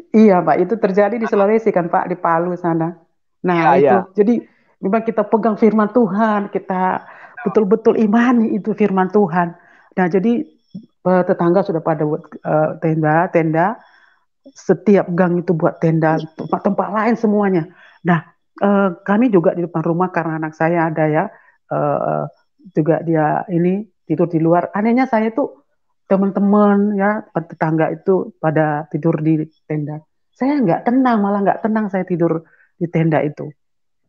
Speaker 3: Iya, Pak, itu terjadi di Sulawesi kan, Pak, di Palu sana. Nah, itu. Ya. Jadi memang kita pegang firman Tuhan, kita betul-betul imani itu firman Tuhan. Nah, jadi tetangga sudah pada buat tenda, setiap gang itu buat tenda, tempat lain semuanya. Nah, kami juga di depan rumah karena anak saya ada ya, juga dia ini tidur di luar. Anehnya saya tuh teman-teman ya tetangga itu pada tidur di tenda. Saya nggak tenang, malah nggak tenang saya tidur di tenda itu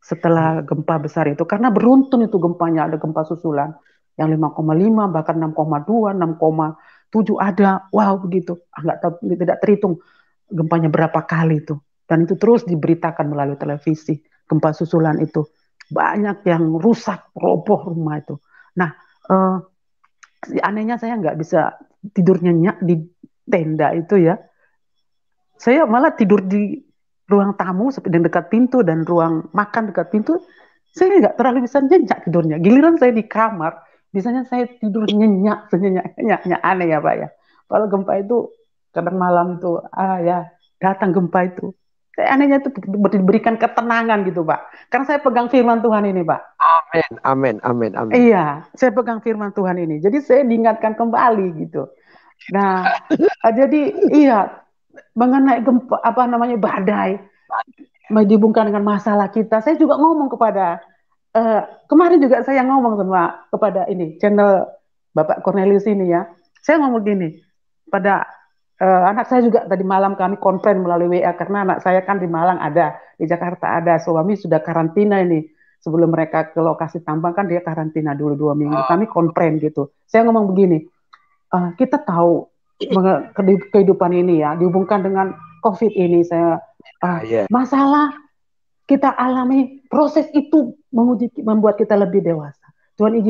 Speaker 3: setelah gempa besar itu, karena beruntun itu gempanya, ada gempa susulan yang 5,5 bahkan 6,2, 6,7 ada, wow begitu, nggak tahu, tidak terhitung gempanya berapa kali itu, dan itu terus diberitakan melalui televisi gempa susulan itu, banyak yang rusak, roboh rumah itu. Nah, anehnya saya nggak bisa tidur nyenyak di tenda itu ya. Saya malah tidur di ruang tamu yang dekat pintu dan ruang makan dekat pintu. Saya nggak terlalu bisa nyenyak tidurnya. Giliran saya di kamar, biasanya saya tidur nyenyak, senyenyak-nyenyaknya, aneh ya Pak ya. Kalau gempa itu kadang malam itu, ya datang gempa itu. Saya anehnya itu diberikan ketenangan gitu Pak. Karena saya pegang firman Tuhan ini Pak.
Speaker 2: Amin, amin, amin, amin.
Speaker 3: Iya, saya pegang firman Tuhan ini. Jadi saya diingatkan kembali gitu. Nah, jadi iya mengenai gempa apa namanya badai, dihubungkan dengan masalah kita. Saya juga ngomong kepada kemarin juga saya ngomong sama kepada ini channel Bapak Cornelius ini ya. Saya ngomong gini pada anak saya juga tadi malam kami konferen melalui WA karena anak saya kan di Malang ada, di Jakarta ada, suami sudah karantina ini. Sebelum mereka ke lokasi tambang kan dia karantina dulu 2 minggu. Kami konferen gitu. Saya ngomong begini, kita tahu kehidupan ini ya dihubungkan dengan COVID ini. Saya masalah kita alami proses itu membuat kita lebih dewasa. Tuhan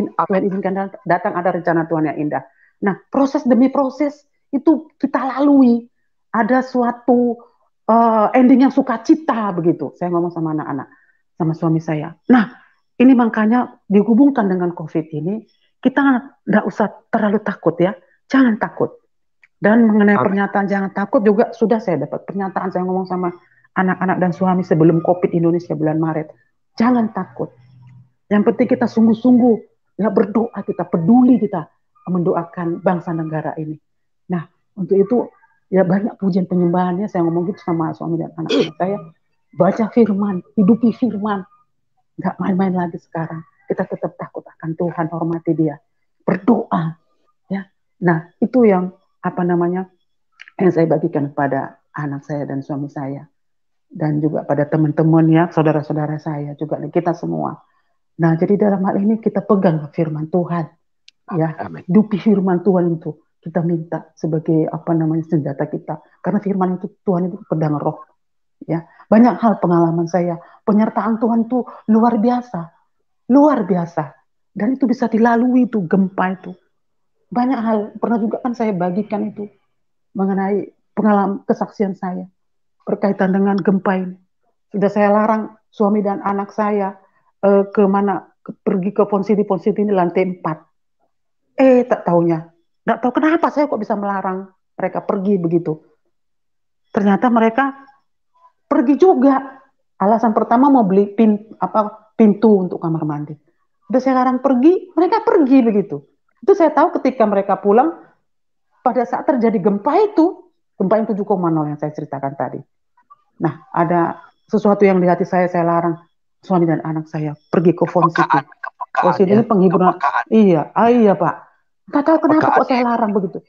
Speaker 3: izinkan datang ada rencana Tuhan yang indah. Nah, proses demi proses itu kita lalui. Ada suatu ending yang sukacita begitu. Saya ngomong sama anak-anak, sama suami saya. Nah, ini makanya dihubungkan dengan COVID ini, kita nggak usah terlalu takut ya. Jangan takut. Dan mengenai pernyataan jangan takut juga sudah saya dapat pernyataan, saya ngomong sama anak-anak dan suami sebelum COVID Indonesia bulan Maret. Jangan takut. Yang penting kita sungguh-sungguh ya berdoa, kita peduli, kita mendoakan bangsa negara ini. Nah, untuk itu ya banyak pujian penyembahannya, saya ngomong gitu sama suami dan anak-anak saya. Baca firman, hidupi firman. Nggak main-main lagi sekarang. Kita tetap takut akan Tuhan, hormati dia. Berdoa. Ya. Nah, itu yang yang saya bagikan kepada anak saya dan suami saya. Dan juga pada teman-teman ya, saudara-saudara saya juga, kita semua. Nah, jadi dalam hal ini kita pegang firman Tuhan. Ya, hidupi firman Tuhan itu kita minta sebagai senjata kita. Karena firman itu Tuhan itu pedang roh. Ya, banyak hal pengalaman saya, penyertaan Tuhan itu luar biasa. Luar biasa. Dan itu bisa dilalui itu gempa itu. Banyak hal pernah juga kan saya bagikan itu mengenai pengalaman kesaksian saya berkaitan dengan gempa ini. Sudah saya larang suami dan anak saya pergi ke Ponsiti ini lantai 4. Tak taunya, nggak tahu kenapa saya kok bisa melarang mereka pergi begitu. Ternyata mereka pergi juga. Alasan pertama mau beli pintu untuk kamar mandi. Udah saya larang pergi, mereka pergi begitu. Itu saya tahu ketika mereka pulang, pada saat terjadi gempa yang 7,0 yang saya ceritakan tadi. Nah, ada sesuatu yang di hati saya larang suami dan anak saya pergi ke Ponsiti. Ponsiti ini penghiburan. Iya Pak. Tak tahu kenapa kok saya larang begitu.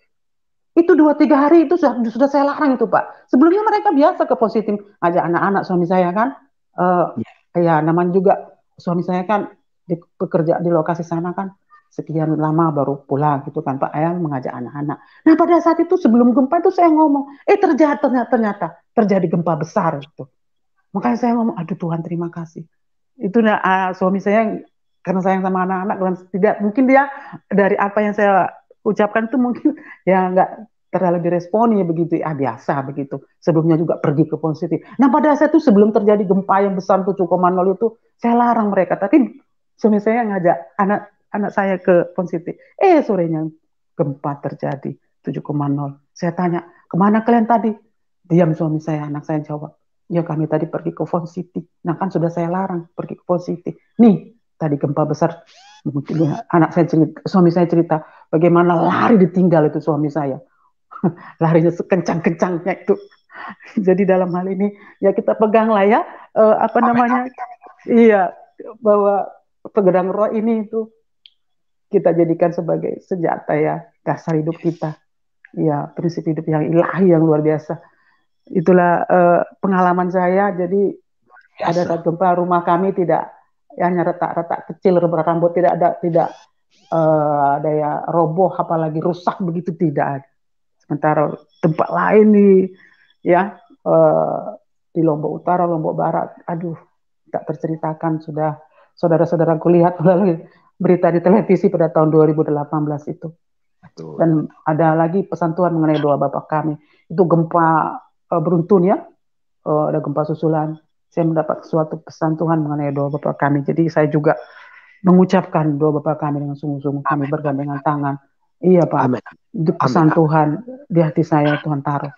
Speaker 3: Itu 2-3 hari itu sudah saya larang itu Pak. Sebelumnya mereka biasa ke Ponsiti, ajak anak-anak suami saya kan. Ya namanya juga suami saya kan bekerja di lokasi sana kan. Sekian lama baru pulang gitu kan Pak, Ayang mengajak anak-anak. Nah pada saat itu sebelum gempa itu saya ngomong, ternyata terjadi gempa besar itu. Makanya saya ngomong, aduh Tuhan terima kasih. Itu suami saya karena sayang sama anak-anak, tidak mungkin dia dari apa yang saya ucapkan itu mungkin ya nggak terlalu diresponi begitu, biasa begitu. Sebelumnya juga pergi ke Ponsiti. Nah pada saat itu sebelum terjadi gempa yang besar 7,0 itu, saya larang mereka. Tapi suami saya ngajak anak saya ke Ponsiti. Sorenya gempa terjadi 7,0. Saya tanya, kemana kalian tadi? Diam suami saya, anak saya jawab. Ya kami tadi pergi ke Ponsiti. Nah kan sudah saya larang pergi ke Ponsiti. Nih, tadi gempa besar. Suami saya cerita, bagaimana lari ditinggal itu suami saya. Larinya sekencang-kencangnya itu. Jadi dalam hal ini, ya kita pegang lah ya, iya, bahwa pedang roh ini itu kita jadikan sebagai senjata ya, dasar hidup kita. Ya, prinsip hidup yang ilahi yang luar biasa. Itulah pengalaman saya. Jadi ada saat gempa rumah kami tidak hanya retak-retak kecil, rambut tidak ada ya roboh apalagi rusak begitu tidak ada. Sementara tempat lain di Lombok Utara, Lombok Barat, aduh tak terceritakan sudah saudara-saudaraku lihat melalui berita di televisi pada tahun 2018 itu. Betul. Dan ada lagi pesan Tuhan mengenai doa Bapak kami. Itu gempa beruntun ya. Ada gempa susulan. saya mendapat suatu pesan Tuhan mengenai doa Bapa kami. Jadi saya juga mengucapkan doa Bapa kami dengan sungguh-sungguh, kami bergandengan tangan. Iya Pak,
Speaker 2: Amin.
Speaker 3: itu pesan
Speaker 2: Amin.
Speaker 3: Tuhan di hati saya Tuhan taruh.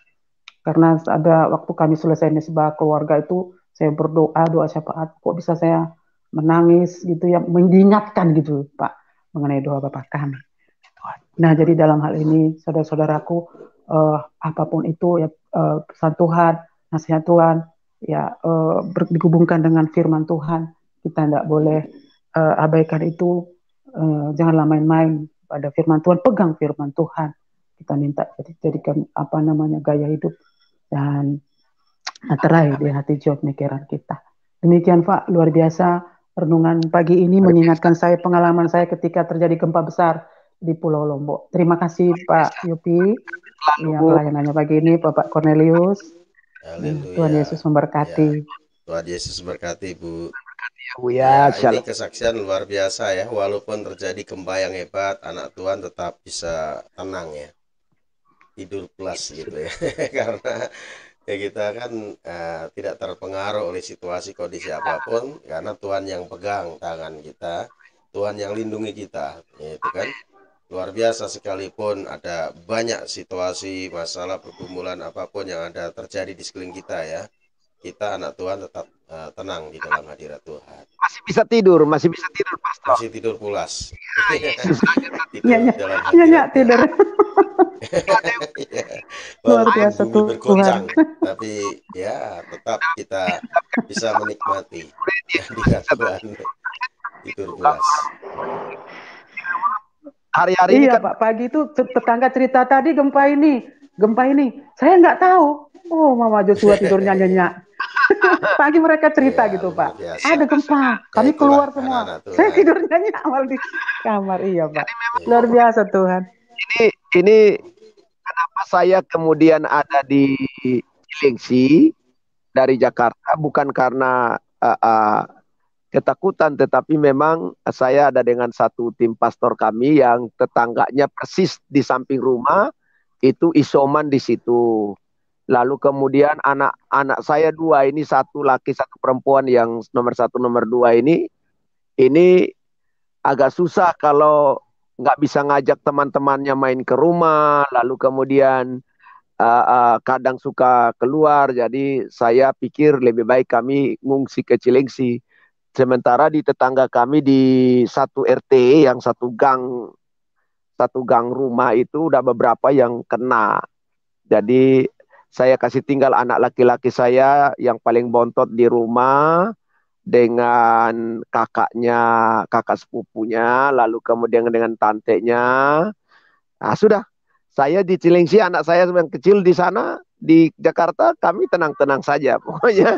Speaker 3: Karena ada waktu kami selesai misbah keluarga itu, saya berdoa, doa syafaat, kok bisa saya menangis gitu ya, mengingatkan gitu Pak, mengenai doa Bapa kami. Nah jadi dalam hal ini saudara-saudaraku, apapun itu ya pesan Tuhan, nasihat Tuhan, ya dihubungkan dengan firman Tuhan, kita tidak boleh abaikan itu, janganlah main-main pada firman Tuhan, pegang firman Tuhan, kita minta jadikan apa namanya gaya hidup dan materai di hati jiwa pemikiran kita. Demikian Pak, luar biasa renungan pagi ini mengingatkan saya pengalaman saya ketika terjadi gempa besar di Pulau Lombok. Terima kasih Pak Yupi yang pelayanannya pagi ini, Bapak Cornelius. Tuhan Yesus memberkati.
Speaker 1: Ya, Tuhan Yesus berkati Bu.
Speaker 2: Ya,
Speaker 1: ini kesaksian luar biasa ya, walaupun terjadi gempa yang hebat, anak Tuhan tetap bisa tenang ya, tidur pulas gitu ya. Karena ya kita kan tidak terpengaruh oleh situasi kondisi apapun, karena Tuhan yang pegang tangan kita, Tuhan yang lindungi kita, itu kan luar biasa. Sekalipun ada banyak situasi, masalah, pergumulan apapun yang ada terjadi di sekeliling kita ya, kita anak Tuhan tetap tenang di dalam hadirat Tuhan.
Speaker 2: Masih bisa tidur Pastor.
Speaker 1: Masih tidur pulas.
Speaker 3: Tidur dalam hadirat tidur.
Speaker 1: Luar biasa bumi bergoncang, tapi ya tetap kita bisa menikmati hadirat Tuhan, tidur pulas.
Speaker 3: Hari-hari ini kan Pak, pagi itu tetangga cerita tadi gempa ini, saya nggak tahu. Oh, Mama Joshua tidurnya nyenyak. Pagi mereka cerita gitu Pak, ada gempa, kami keluar semua, saya tidur nyenyak awal di kamar. Iya Pak, luar biasa Tuhan.
Speaker 2: Ini kenapa saya kemudian ada di Cilengsi dari Jakarta, bukan karena ketakutan, tetapi memang saya ada dengan satu tim pastor kami yang tetangganya persis di samping rumah itu isoman di situ. Lalu kemudian anak saya dua ini, satu laki satu perempuan, yang nomor satu nomor dua ini agak susah kalau nggak bisa ngajak teman-temannya main ke rumah. Lalu kemudian kadang suka keluar. Jadi saya pikir lebih baik kami ngungsi ke Cilengsi. Sementara di tetangga kami di satu RT yang satu gang rumah itu udah beberapa yang kena. Jadi saya kasih tinggal anak laki-laki saya yang paling bontot di rumah dengan kakak sepupunya, lalu kemudian dengan tantenya. Nah sudah, saya di Cilengsi, anak saya yang kecil di sana. Di Jakarta kami tenang-tenang saja. Pokoknya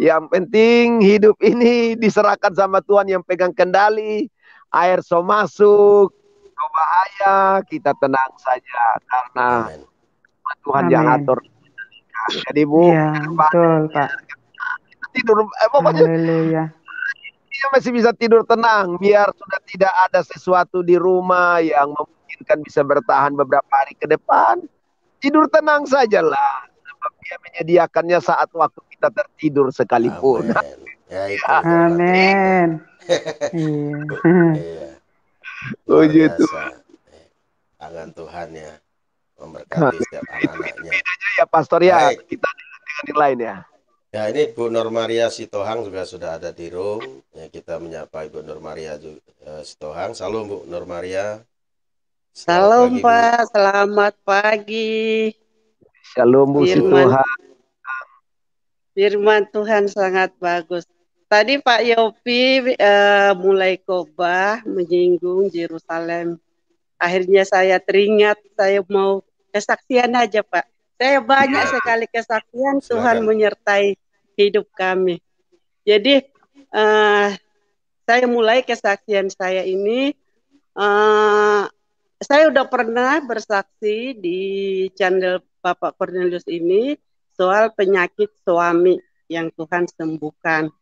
Speaker 2: yang penting hidup ini diserahkan sama Tuhan yang pegang kendali. Air so masuk, so bahaya, kita tenang saja karena Tuhan yang atur. Jadi Bu,
Speaker 3: ya, betul Pak.
Speaker 2: Tidur, pokoknya dia masih bisa tidur tenang, biar sudah tidak ada sesuatu di rumah yang memungkinkan bisa bertahan beberapa hari ke depan. Tidur tenang sajalah, sebab Dia menyediakannya saat waktu kita tertidur sekalipun.
Speaker 3: Amin.
Speaker 1: Luar biasa. Tangan Tuhan ya memberkati setiap anak-anaknya.
Speaker 2: Bedanya ya Pastor ya, kita dengan yang lain ya.
Speaker 1: Ya, ini Bu Nur Maria Sitohang juga sudah ada di room. Ya, kita menyapa Ibu Nur Maria Sitohang. Salam Bu Nur Maria.
Speaker 4: Salam Pak, selamat pagi.
Speaker 2: Shalom Bu Sitohang.
Speaker 4: Firman Tuhan sangat bagus. Tadi Pak Yopi mulai khotbah menyinggung Yerusalem. Akhirnya saya teringat, saya mau kesaksian aja Pak. Saya banyak sekali kesaksian. Tuhan menyertai hidup kami. Jadi saya mulai kesaksian saya ini. Saya udah pernah bersaksi di channel Bapak Cornelius ini soal penyakit suami yang Tuhan sembuhkan.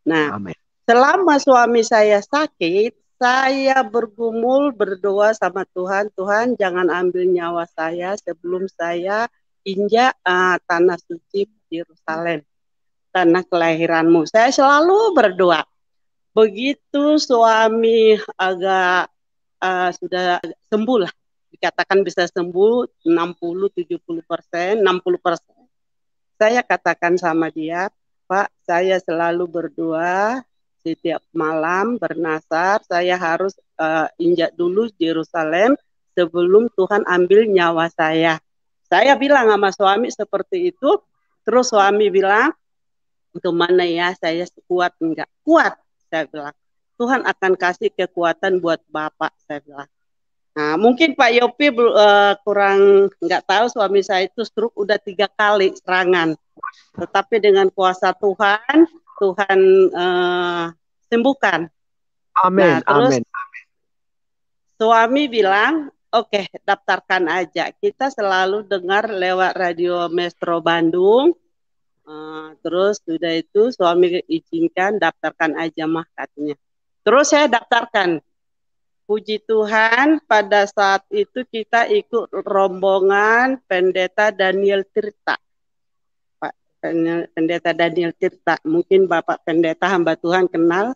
Speaker 4: Nah, selama suami saya sakit, saya bergumul berdoa sama Tuhan, Tuhan jangan ambil nyawa saya sebelum saya injak tanah suci Yerusalem. tanah kelahiranmu. Saya selalu berdoa. Begitu suami agak sudah sembuh lah, dikatakan bisa sembuh 60-70%, 60%. Saya katakan sama dia, Pak, saya selalu berdoa setiap malam bernasar, saya harus injak dulu Yerusalem sebelum Tuhan ambil nyawa saya. Saya bilang sama suami seperti itu, terus suami bilang, kemana ya, saya kuat enggak? Kuat, saya bilang. Tuhan akan kasih kekuatan buat Bapak, saya bilang. Nah, mungkin Pak Yopi kurang nggak tahu, suami saya itu stroke udah 3 kali serangan. Tetapi dengan kuasa Tuhan, Tuhan sembuhkan.
Speaker 2: Amin,
Speaker 4: Nah, terus
Speaker 2: amin.
Speaker 4: suami bilang, oke, daftarkan aja. Kita selalu dengar lewat radio Metro Bandung. Terus sudah itu suami izinkan, daftarkan aja mah katanya. Terus saya daftarkan. Puji Tuhan, pada saat itu kita ikut rombongan Pendeta Daniel Tirta. Pak Pendeta Daniel Tirta, mungkin Bapak Pendeta hamba Tuhan kenal.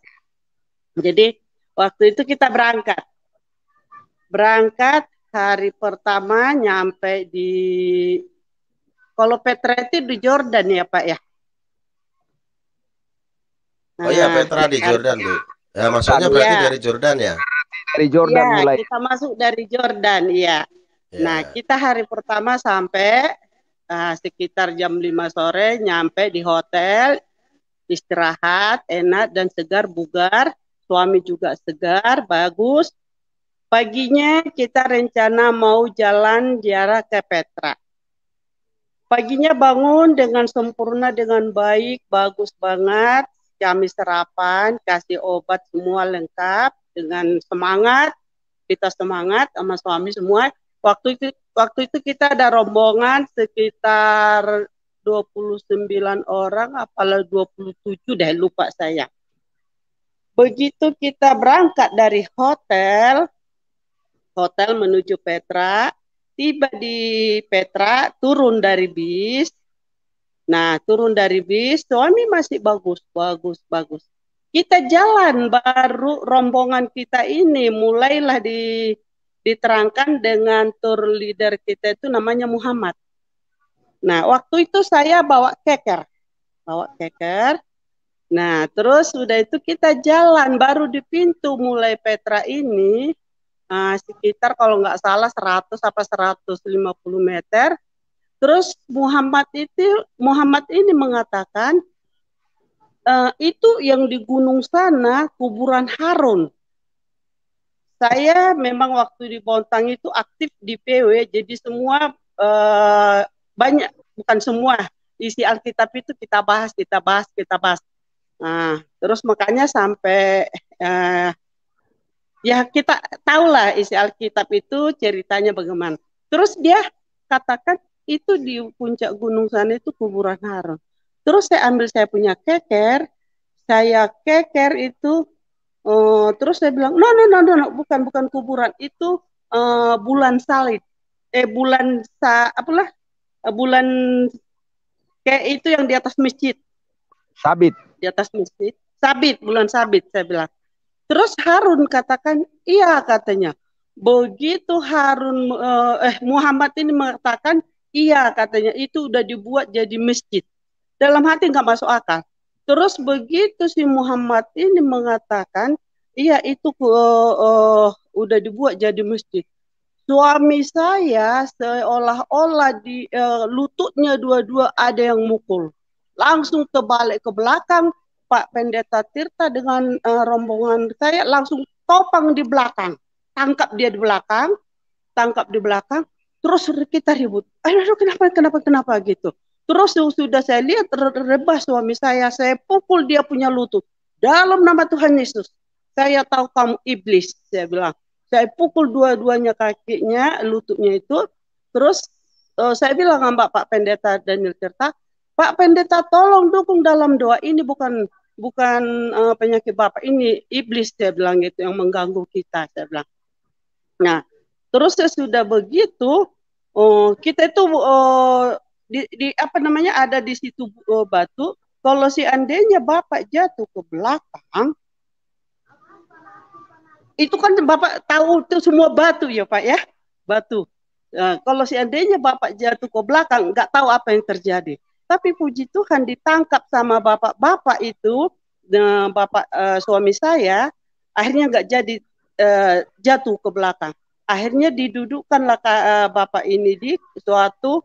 Speaker 4: Jadi waktu itu kita berangkat. Berangkat hari pertama nyampe di, kalau Petra itu di Jordan ya Pak ya?
Speaker 1: Oh iya, Petra di Jordan, Bu. Ya, maksudnya berarti dari Jordan ya?
Speaker 2: Dari Jordan
Speaker 4: ya,
Speaker 2: mulai.
Speaker 4: kita masuk dari Jordan, ya. Nah,
Speaker 1: Ya.
Speaker 4: kita hari pertama sampai sekitar jam 5 sore, nyampe di hotel, istirahat, enak dan segar, bugar. Suami juga segar, bagus. Paginya kita rencana mau jalan ziarah ke Petra. Paginya bangun dengan sempurna, dengan baik, bagus banget. Kami sarapan, kasih obat semua lengkap, dengan semangat. Kita semangat sama suami semua. Waktu itu kita ada rombongan sekitar 29 orang, apalah 27 deh, lupa saya. Begitu kita berangkat dari hotel menuju Petra, tiba di Petra, turun dari bis. Nah, turun dari bis, suami masih bagus. Kita jalan, baru rombongan kita ini mulailah diterangkan dengan tour leader kita itu namanya Muhammad. Nah, waktu itu saya bawa keker. Nah, terus sudah itu kita jalan, baru di pintu mulai Petra ini, sekitar kalau nggak salah 100 apa 150 meter. Terus Muhammad ini mengatakan, itu yang di gunung sana kuburan Harun. Saya memang waktu di Bontang itu aktif di PW, jadi semua banyak, bukan semua, isi Alkitab itu kita bahas. Nah, terus makanya sampai ya kita tahulah isi Alkitab itu ceritanya bagaimana. Terus dia katakan itu di puncak gunung sana itu kuburan Harun. Terus saya punya keker, saya keker itu, terus saya bilang, no, bukan kuburan, itu bulan salib, bulan kayak itu yang di atas masjid.
Speaker 2: Sabit.
Speaker 4: Di atas masjid, bulan sabit, saya bilang. Terus Harun katakan, iya katanya. Begitu Muhammad ini mengatakan, iya katanya, itu udah dibuat jadi masjid. Dalam hati nggak masuk akal. Terus begitu si Muhammad ini mengatakan, iya itu udah dibuat jadi masjid. Suami saya seolah-olah di lututnya dua-dua ada yang mukul. Langsung terbalik ke belakang, Pak Pendeta Tirta dengan rombongan saya langsung topang di belakang. Tangkap dia di belakang, terus kita ribut. Aduh, kenapa gitu. Terus sudah saya lihat rebah suami saya pukul dia punya lutut. Dalam nama Tuhan Yesus, saya tahu kamu iblis, saya bilang. Saya pukul dua-duanya kakinya, lututnya itu. Terus saya bilang sama Pak Pendeta Daniel Tirta, Pak Pendeta tolong dukung dalam doa ini, bukan penyakit Bapak, ini iblis, saya bilang gitu, yang mengganggu kita, saya bilang. Nah, terus sudah begitu, kita itu ada di situ batu, kalau seandainya Bapak jatuh ke belakang, itu kan Bapak tahu itu semua batu ya Pak ya, batu. Kalau seandainya Bapak jatuh ke belakang, nggak tahu apa yang terjadi. Tapi puji Tuhan ditangkap sama bapak-bapak itu, bapak suami saya, akhirnya nggak jadi jatuh ke belakang. Akhirnya didudukkanlah bapak ini di suatu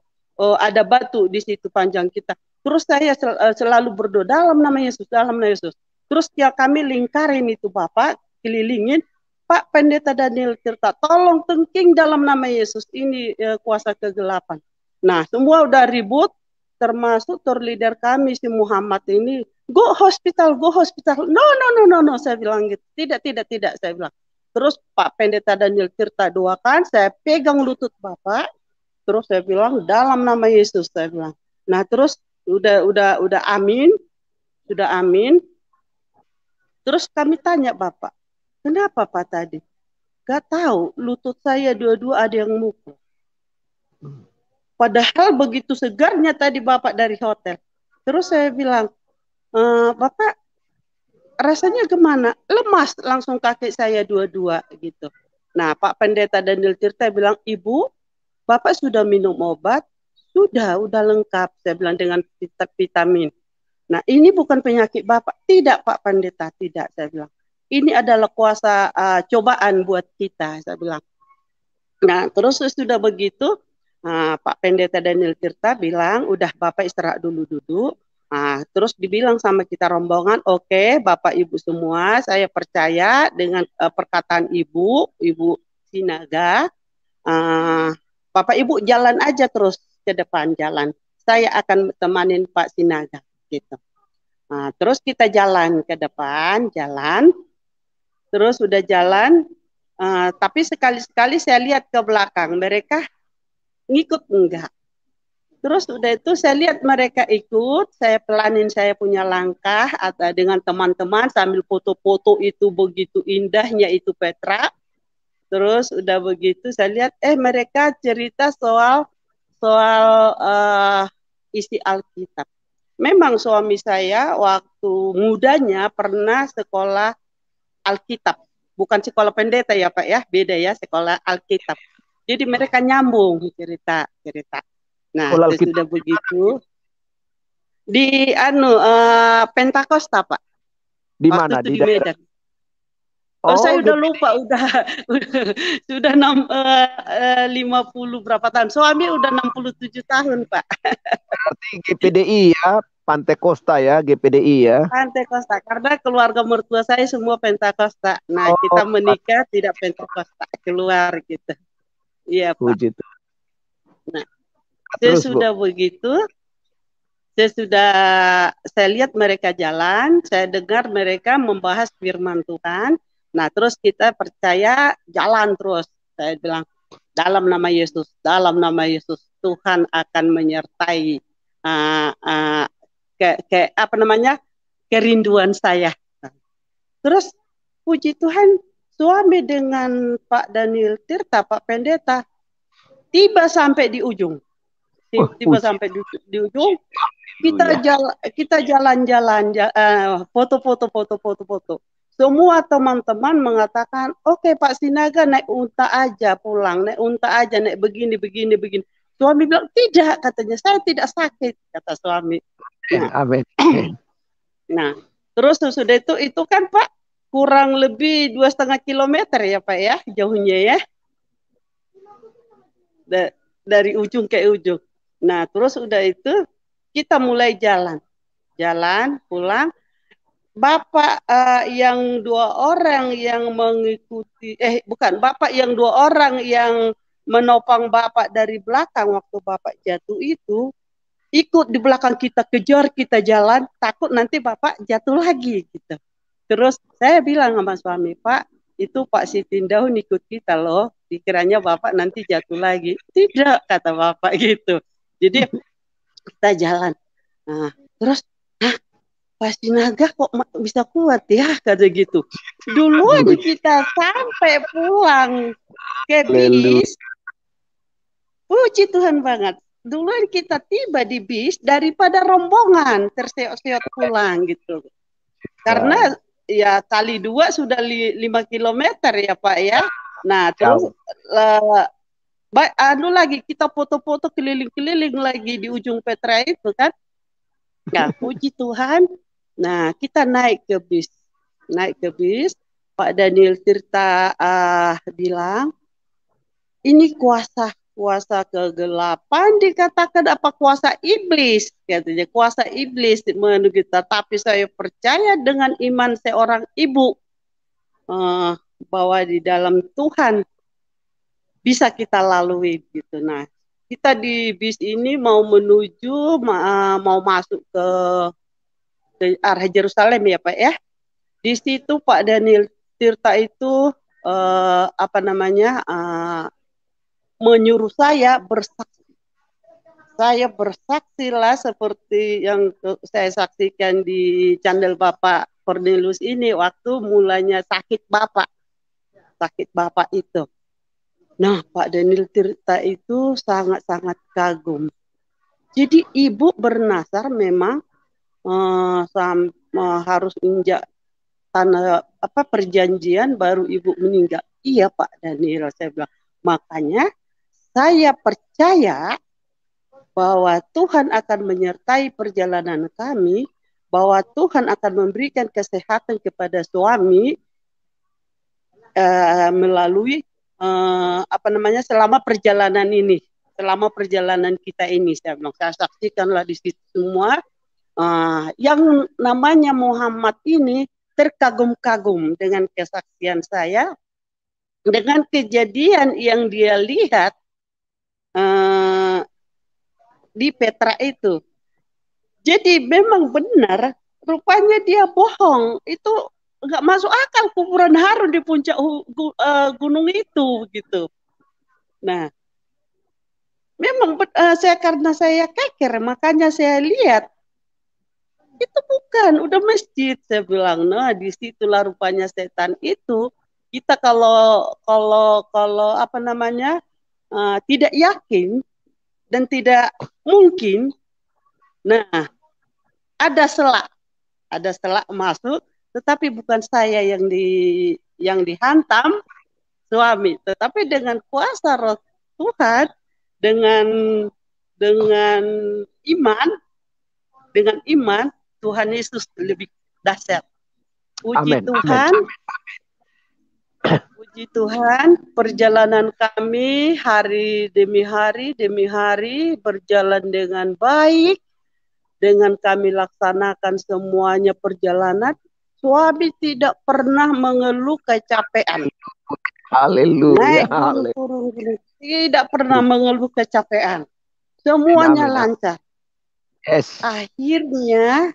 Speaker 4: ada batu di situ panjang kita. Terus saya selalu berdoa dalam nama Yesus, dalam nama Yesus. Terus kami lingkarin itu bapak, kelilingin. Pak Pendeta Daniel Tirta, tolong tengking dalam nama Yesus, ini kuasa kegelapan. Nah, semua udah ribut, termasuk tour leader kami si Muhammad ini, go hospital, go hospital. No, no, no, no, no, saya bilang gitu. Tidak, saya bilang. Terus Pak Pendeta Daniel Tirta doakan, saya pegang lutut Bapak, terus saya bilang dalam nama Yesus, saya bilang. Nah, terus udah amin, sudah amin. Terus kami tanya Bapak, kenapa Pak tadi? Gak tahu, lutut saya dua-dua ada yang mukul. Padahal begitu segarnya tadi Bapak dari hotel. Terus saya bilang, Bapak rasanya gimana? Lemas langsung kaki saya dua-dua gitu. Nah Pak Pendeta Daniel Tirta bilang, Ibu, Bapak sudah minum obat? Udah lengkap. Saya bilang dengan vitamin. Nah ini bukan penyakit Bapak. Tidak Pak Pendeta, tidak saya bilang. Ini adalah kuasa cobaan buat kita, saya bilang. Nah, terus sudah begitu, Pak Pendeta Daniel Tirta bilang, udah Bapak istirahat dulu. Terus dibilang sama kita rombongan, oke, Bapak Ibu semua, saya percaya dengan perkataan Ibu Sinaga, Bapak Ibu jalan aja terus ke depan jalan. Saya akan temanin Pak Sinaga, gitu. Terus kita jalan ke depan, jalan. Terus udah jalan, tapi sekali-sekali saya lihat ke belakang, mereka ngikut enggak. Terus udah itu saya lihat mereka ikut, saya pelanin saya punya langkah atau dengan teman-teman sambil foto-foto itu begitu indahnya itu Petra. Terus udah begitu saya lihat, mereka cerita soal isi Alkitab. Memang suami saya waktu mudanya pernah sekolah Alkitab, bukan sekolah pendeta ya Pak ya, beda ya, sekolah Alkitab. Jadi mereka nyambung cerita. Nah, sudah begitu di Pentakosta Pak.
Speaker 2: Di mana?
Speaker 4: Di Medan. Saya udah lupa, sudah 50 berapa tahun. Suami udah 67 tahun Pak.
Speaker 2: Berarti GPDI ya, Pantai Costa ya, GPDI ya. Pantai
Speaker 4: Costa, karena keluarga mertua saya semua Pentakosta. Nah, kita menikah tidak Pentakosta, keluar gitu. Iya, Pak. Puji. Nah, sesudah begitu, saya lihat mereka jalan, saya dengar mereka membahas firman Tuhan. Nah, terus kita percaya jalan terus. Saya bilang, dalam nama Yesus Tuhan akan menyertai kerinduan saya. Terus puji Tuhan, suami dengan Pak Daniel Tirta, Pak Pendeta, tiba sampai di ujung. Sampai di ujung, kita jalan-jalan, foto. Semua teman-teman mengatakan, oke Pak Sinaga naik unta aja pulang, naik begini. Suami bilang, tidak, katanya, saya tidak sakit, kata suami. Amin. Nah, terus sudah itu kan Pak, kurang lebih 2,5 kilometer ya Pak ya, jauhnya ya. Dari ujung ke ujung. Nah, terus udah itu, kita mulai jalan pulang. Bapak yang 2 orang yang mengikuti, Bapak yang 2 orang yang menopang Bapak dari belakang waktu Bapak jatuh itu, ikut di belakang kita, kejar kita jalan, takut nanti Bapak jatuh lagi gitu. Terus saya bilang sama suami, Pak, itu Pak Sitindaun ikut kita loh, dikiranya Bapak nanti jatuh lagi. Tidak, kata Bapak gitu. Jadi kita jalan. Nah, terus, Pak Sinaga kok bisa kuat ya, kata gitu. Duluan kita sampai pulang ke bis. Puji Tuhan banget. duluan kita tiba di bis daripada rombongan terseok-seok pulang gitu. Karena ya kali 2 sudah 5 kilometer ya Pak ya. Nah terus anu lagi kita foto-foto keliling-keliling lagi di ujung Petra itu kan. Ya puji Tuhan. Nah kita naik ke bis. Pak Daniel Tirta bilang ini kuasa kegelapan dikatakan apa kuasa iblis, katanya kuasa iblis menuju kita. Tapi saya percaya dengan iman seorang ibu bahwa di dalam Tuhan bisa kita lalui gitu. Nah kita di bis ini mau menuju mau masuk ke arah Yerusalem ya Pak ya. Di situ Pak Daniel Tirta itu menyuruh saya bersaksi. Saya bersaksilah seperti yang saya saksikan di channel Bapak Cornelius ini waktu mulanya sakit Bapak itu. Nah, Pak Daniel Tirta itu sangat-sangat kagum. Jadi ibu bernasar memang harus injak tanah perjanjian baru ibu meninggal. Iya Pak Daniel, saya bilang. Makanya saya percaya bahwa Tuhan akan menyertai perjalanan kami, bahwa Tuhan akan memberikan kesehatan kepada suami melalui selama perjalanan ini, selama perjalanan kita ini. Saya saksikanlah di situ semua. Yang namanya Muhammad ini terkagum-kagum dengan kesaksian saya, dengan kejadian yang dia lihat di Petra itu. Jadi memang benar, rupanya dia bohong. Itu nggak masuk akal kuburan Harun di puncak gunung itu gitu. Nah, memang karena saya keker, makanya saya lihat itu bukan, udah masjid. Saya bilang, nah disitulah rupanya setan itu. Kita kalau tidak yakin dan tidak mungkin, nah ada selak masuk, tetapi bukan saya yang dihantam suami, tetapi dengan kuasa roh Tuhan, dengan iman Tuhan Yesus lebih dahsyat. Puji
Speaker 2: Amen.
Speaker 4: Tuhan. Puji Tuhan, perjalanan kami hari demi hari berjalan dengan baik. Dengan kami laksanakan semuanya perjalanan, suami tidak pernah mengeluh kecapean.
Speaker 2: Haleluya.
Speaker 4: Naik gunung turun gunung, tidak pernah mengeluh kecapean. Semuanya lancar.
Speaker 2: Yes.
Speaker 4: Akhirnya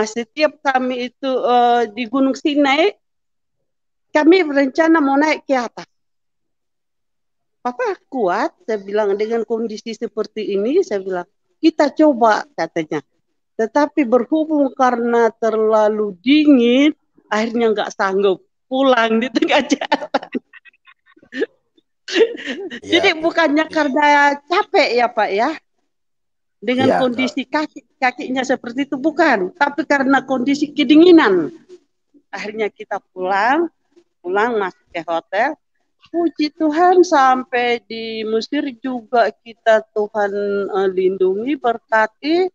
Speaker 4: setiap kami itu di Gunung Sinai, kami berencana mau naik ke atas. Papa kuat, saya bilang dengan kondisi seperti ini, saya bilang kita coba katanya. Tetapi berhubung karena terlalu dingin, akhirnya nggak sanggup pulang di tengah jalan. Jadi bukannya karena capek ya Pak ya, dengan kondisi kakinya seperti itu bukan, tapi karena kondisi kedinginan. Akhirnya kita pulang masuk ke hotel. Puji Tuhan sampai di Mesir juga kita Tuhan lindungi, berkati.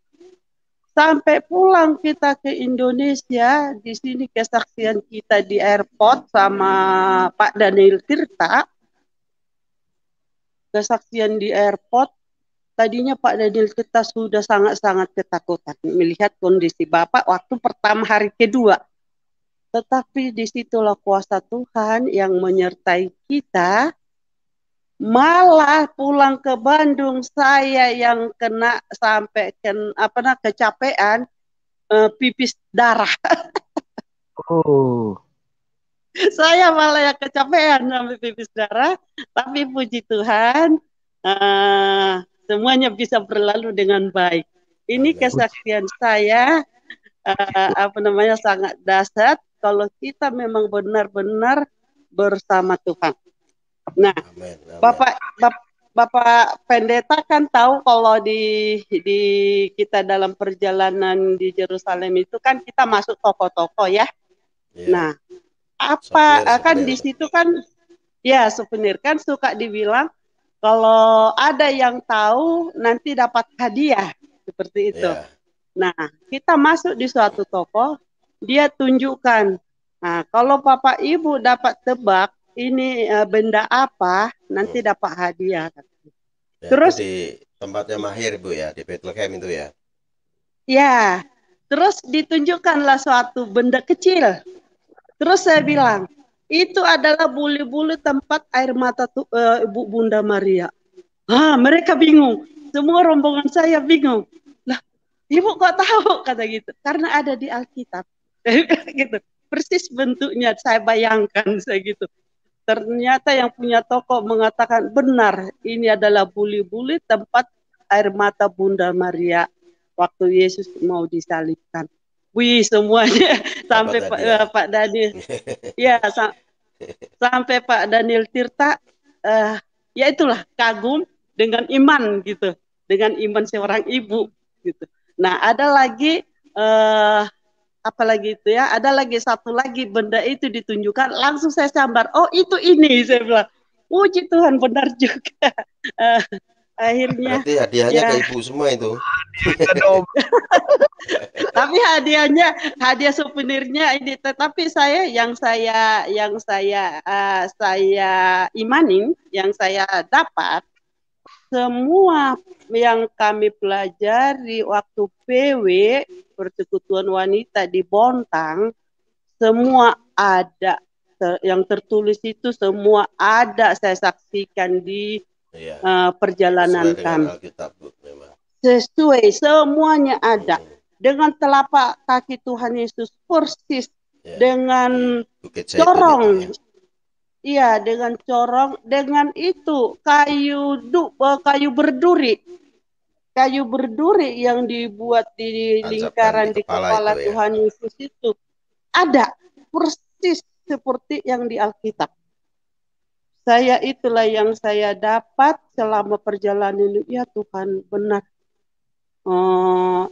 Speaker 4: Sampai pulang kita ke Indonesia, di sini kesaksian kita di airport sama Pak Daniel Tirta. Kesaksian di airport, tadinya Pak Daniel Tirta sudah sangat-sangat ketakutan melihat kondisi Bapak waktu pertama hari kedua. Tetapi disitulah kuasa Tuhan yang menyertai kita. Malah pulang ke Bandung saya yang kena sampai kecapean, pipis darah.
Speaker 2: Oh.
Speaker 4: Saya malah yang kecapean sampai pipis darah. Tapi puji Tuhan, semuanya bisa berlalu dengan baik. Ini kesaksian saya sangat dahsyat kalau kita memang benar-benar bersama Tuhan. Nah, Bapak Pendeta kan tahu kalau di kita dalam perjalanan di Yerusalem itu kan kita masuk toko-toko ya.
Speaker 1: Iya.
Speaker 4: Nah, apa kan
Speaker 1: Souvenir.
Speaker 4: di situ kan ya souvenir kan suka dibilang kalau ada yang tahu nanti dapat hadiah seperti itu.
Speaker 1: Iya.
Speaker 4: Nah, kita masuk di suatu toko, dia tunjukkan. Nah, kalau Bapak Ibu dapat tebak ini benda apa, nanti dapat hadiah.
Speaker 1: Ya,
Speaker 4: Terus
Speaker 1: itu di tempatnya Mahir Bu ya, di Bethlehem itu ya.
Speaker 4: ya, terus ditunjukkanlah suatu benda kecil. Terus saya bilang, itu adalah bulu-bulu tempat air mata Ibu Bunda Maria. Mereka bingung. Semua rombongan saya bingung. Lah, Ibu kok tahu? Kata gitu. Karena ada di Alkitab. Gitu. Persis bentuknya saya bayangkan saya gitu. Ternyata yang punya toko mengatakan benar, ini adalah buli-buli tempat air mata Bunda Maria waktu Yesus mau disalibkan. Wih, semuanya sampai Pak Daniel, ya sampai Pak Daniel Tirta, ya itulah kagum dengan iman gitu, dengan iman seorang ibu gitu. Nah, ada lagi apalagi itu ya, ada lagi satu lagi benda itu ditunjukkan, langsung saya sambar, oh itu ini, saya bilang, puji Tuhan benar juga. Akhirnya
Speaker 1: berarti hadiahnya
Speaker 4: ya,
Speaker 1: ke ibu semua itu.
Speaker 4: tapi hadiah souvenirnya ini, tetapi saya imanin, yang saya dapat, semua yang kami pelajari waktu PW Persekutuan Wanita di Bontang, semua ada yang tertulis itu, semua ada saya saksikan di perjalanan kami. Sesuai, semuanya ada. Dengan telapak kaki Tuhan Yesus persis dengan corong. Iya, dengan corong, dengan itu kayu berduri. Kayu berduri yang dibuat di lingkaran di kepala Tuhan Yesus itu ada persis seperti yang di Alkitab. Saya itulah yang saya dapat selama perjalanan. Ya Tuhan, benar.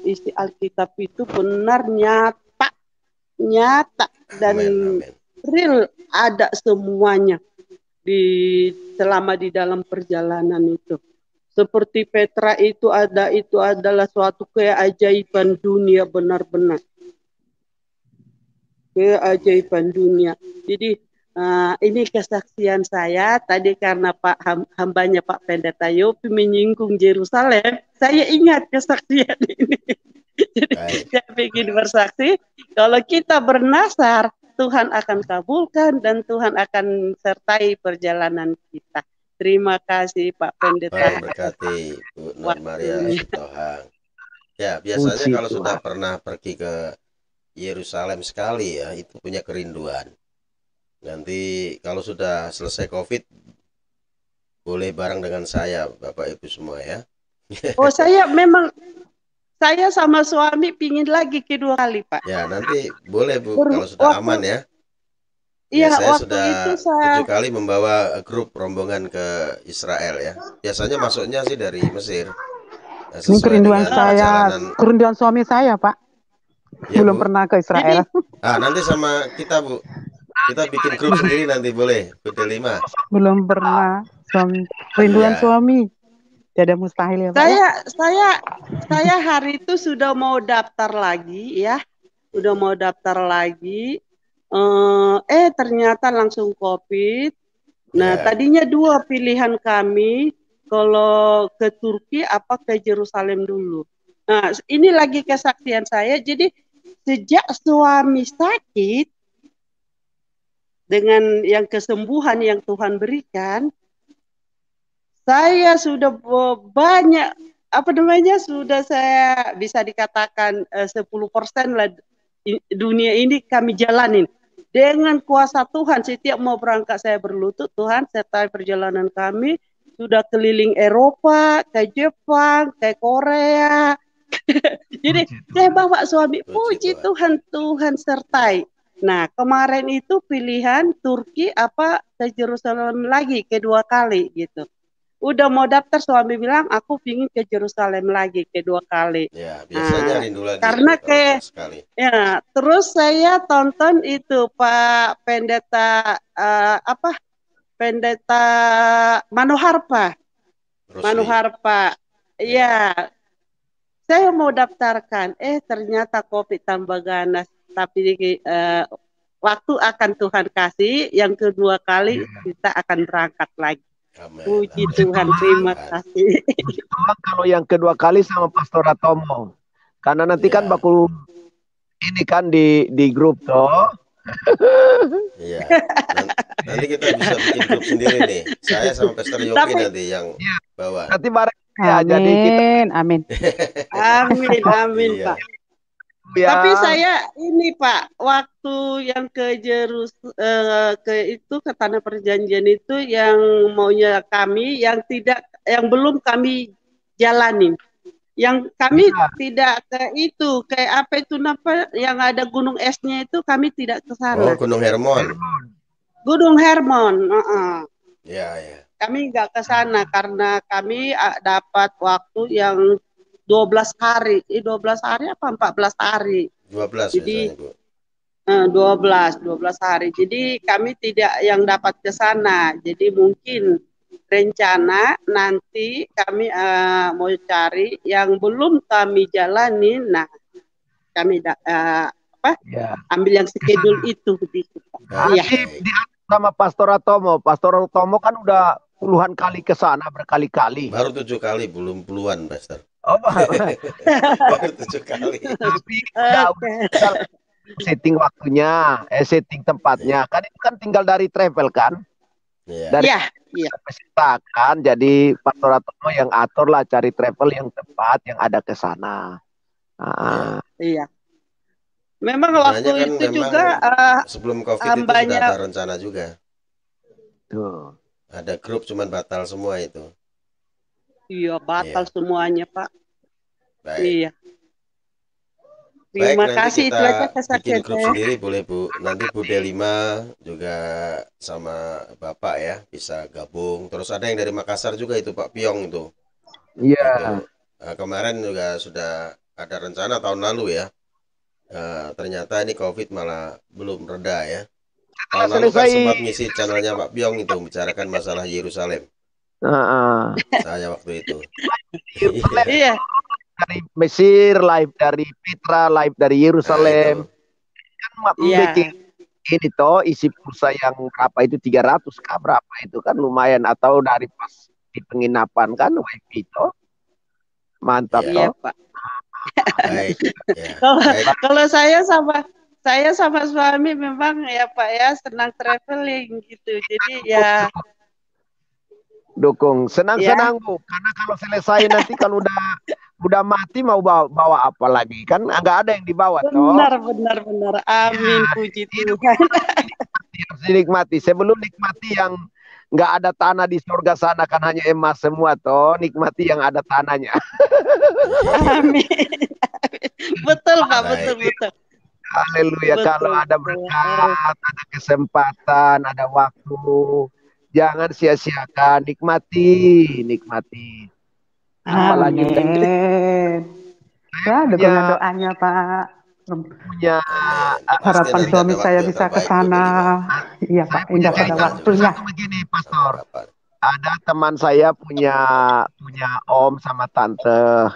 Speaker 4: Isi Alkitab itu benar, nyata dan real, ada semuanya selama di dalam perjalanan itu. Seperti Petra itu adalah suatu keajaiban dunia, benar-benar keajaiban dunia. Jadi ini kesaksian saya tadi, karena hambanya Pak Pendeta Yopi menyinggung Yerusalem, saya ingat kesaksian ini. Jadi saya ingin bersaksi, kalau kita bernasar, Tuhan akan kabulkan dan Tuhan akan sertai perjalanan kita. Terima kasih Pak Pendeta.
Speaker 1: Berkati Bu Nur Maria Sitohang. Ya, biasanya kalau sudah pernah pergi ke Yerusalem sekali ya, itu punya kerinduan. Nanti kalau sudah selesai COVID, boleh bareng dengan saya Bapak Ibu semua ya.
Speaker 4: Oh, saya sama suami pingin lagi kedua kali Pak.
Speaker 1: Ya, nanti boleh Bu, kalau sudah aman ya.
Speaker 4: Iya,
Speaker 1: saya
Speaker 4: waktu
Speaker 1: sudah
Speaker 4: itu
Speaker 1: 7 kali membawa grup rombongan ke Israel ya. Biasanya masuknya sih dari Mesir.
Speaker 3: Ini kerinduan saya, kerinduan suami saya Pak. Ya, belum Bu. Pernah ke Israel.
Speaker 1: Nanti sama kita Bu. Kita bikin grup sendiri nanti, boleh? BD5.
Speaker 3: Belum pernah. Kerinduan suami. Tidak mustahil ya Pak.
Speaker 4: Saya hari itu sudah mau daftar lagi ya. Sudah mau daftar lagi. Ternyata langsung COVID. Nah, tadinya dua pilihan kami, kalau ke Turki apa ke Yerusalem dulu. Nah, ini lagi kesaksian saya. Jadi sejak suami sakit, dengan yang kesembuhan yang Tuhan berikan, saya sudah banyak, sudah saya bisa dikatakan 10% lah dunia ini kami jalanin. Dengan kuasa Tuhan, setiap mau berangkat saya berlutut, Tuhan sertai perjalanan kami, sudah keliling Eropa, ke Jepang, ke Korea. Jadi saya bawa suami, puji Tuhan, Tuhan sertai. Nah, kemarin itu pilihan Turki apa ke Yerusalem lagi kedua kali gitu. udah mau daftar suami bilang aku pingin ke Yerusalem lagi kedua kali.
Speaker 1: Ya, biasanya rindu lagi
Speaker 4: Karena
Speaker 1: itu kalau
Speaker 4: kayak
Speaker 1: sekali.
Speaker 4: ya, terus saya tonton itu Pak Pendeta Pendeta Manoharpa.
Speaker 1: Rusli.
Speaker 4: Manoharpa. Iya. Saya mau daftarkan, ternyata COVID tambah ganas. Tapi waktu akan Tuhan kasih, yang kedua kali kita akan berangkat lagi.
Speaker 1: Amin.
Speaker 4: Puji
Speaker 1: Amin.
Speaker 4: Tuhan, terima kasih.
Speaker 2: Kalau yang kedua kali sama Pastor Atomo, karena nanti kan baku ini kan di grup toh.
Speaker 1: Iya. Nanti kita bisa bikin grup sendiri nih. Saya sama Pastor Yopi nanti yang bawa.
Speaker 2: Nanti bareng
Speaker 3: ya. Jadi kita
Speaker 4: amin. Amin Pak. Ya. Tapi saya ini Pak, waktu yang ke ke Tanah Perjanjian itu yang maunya kami yang belum kami jalani. Yang kami tidak ke apa itu yang ada gunung esnya itu kami tidak ke sana.
Speaker 1: Oh, Gunung Hermon.
Speaker 4: Gunung Hermon,
Speaker 1: Ya.
Speaker 4: Kami nggak ke sana karena kami dapat waktu yang 12 hari. 12 hari apa 14 hari?
Speaker 1: 12
Speaker 4: jadi
Speaker 1: biasanya, Bu.
Speaker 4: 12 hari. Jadi kami tidak yang dapat ke sana. Jadi mungkin rencana nanti kami mau cari yang belum kami jalani. Nah, kami ambil yang schedule itu.
Speaker 2: Iya. Sama Pastor Atomo. Pastor Atomo kan udah puluhan kali ke sana, berkali-kali.
Speaker 1: Baru 7 kali, belum puluhan, Pastor.
Speaker 2: Oh,
Speaker 1: baru 7 kali.
Speaker 2: Tapi udah setting waktunya, setting tempatnya. Kan itu kan tinggal dari travel kan? Dari peserta kan. Jadi Pastor Atomo yang atur lah, cari travel yang tepat, yang ada ke sana.
Speaker 4: Iya. Memang waktu
Speaker 1: kan
Speaker 4: itu juga
Speaker 1: sebelum COVID itu sudah ada rencana juga.
Speaker 2: Tuh.
Speaker 1: Ada grup cuman batal semua itu.
Speaker 4: Iya, batal semuanya, Pak.
Speaker 1: Baik.
Speaker 4: Iya. Terima kasih
Speaker 1: kita
Speaker 4: itu aja
Speaker 1: bikin grup sendiri boleh Bu. Nanti Bu Delima juga sama Bapak ya bisa gabung. Terus ada yang dari Makassar juga itu Pak Piong itu.
Speaker 2: Iya.
Speaker 1: Nah, kemarin juga sudah ada rencana tahun lalu ya. Ternyata ini COVID malah belum reda ya. Tahun lalu kan sempat ngisi channelnya Pak Piong itu membicarakan masalah Yerusalem. Saya waktu itu.
Speaker 4: Iya.
Speaker 2: Dari Mesir, live dari Petra, live dari Yerusalem. Kan bikin ini toh isi pulsa yang berapa itu 300 berapa itu kan lumayan, atau dari pas di penginapan kan wifi toh. Mantap toh.
Speaker 4: Pak. Baik. Kalau saya sama suami memang ya Pak ya senang traveling gitu. Jadi ya
Speaker 2: dukung, senang-senang Bu, karena kalau selesai nanti kalau udah mati mau bawa apa lagi kan nggak ada yang dibawa toh.
Speaker 4: Benar. Amin, puji Tuhan.
Speaker 2: Harus dinikmati. Sebelum nikmati yang nggak ada tanah di surga sana kan hanya emas semua toh, nikmati yang ada tanahnya.
Speaker 4: Amin. Betul Pak, betul.
Speaker 2: Haleluya. Kalau ada berkat, ada kesempatan, ada waktu, jangan sia-siakan, nikmati.
Speaker 3: Apalagi ya dengan doanya Pak.
Speaker 2: Punya
Speaker 3: harapan suami saya bisa ke sana. Iya Pak, indah pada waktunya.
Speaker 2: Begini Pastor, ada teman saya punya om sama tante.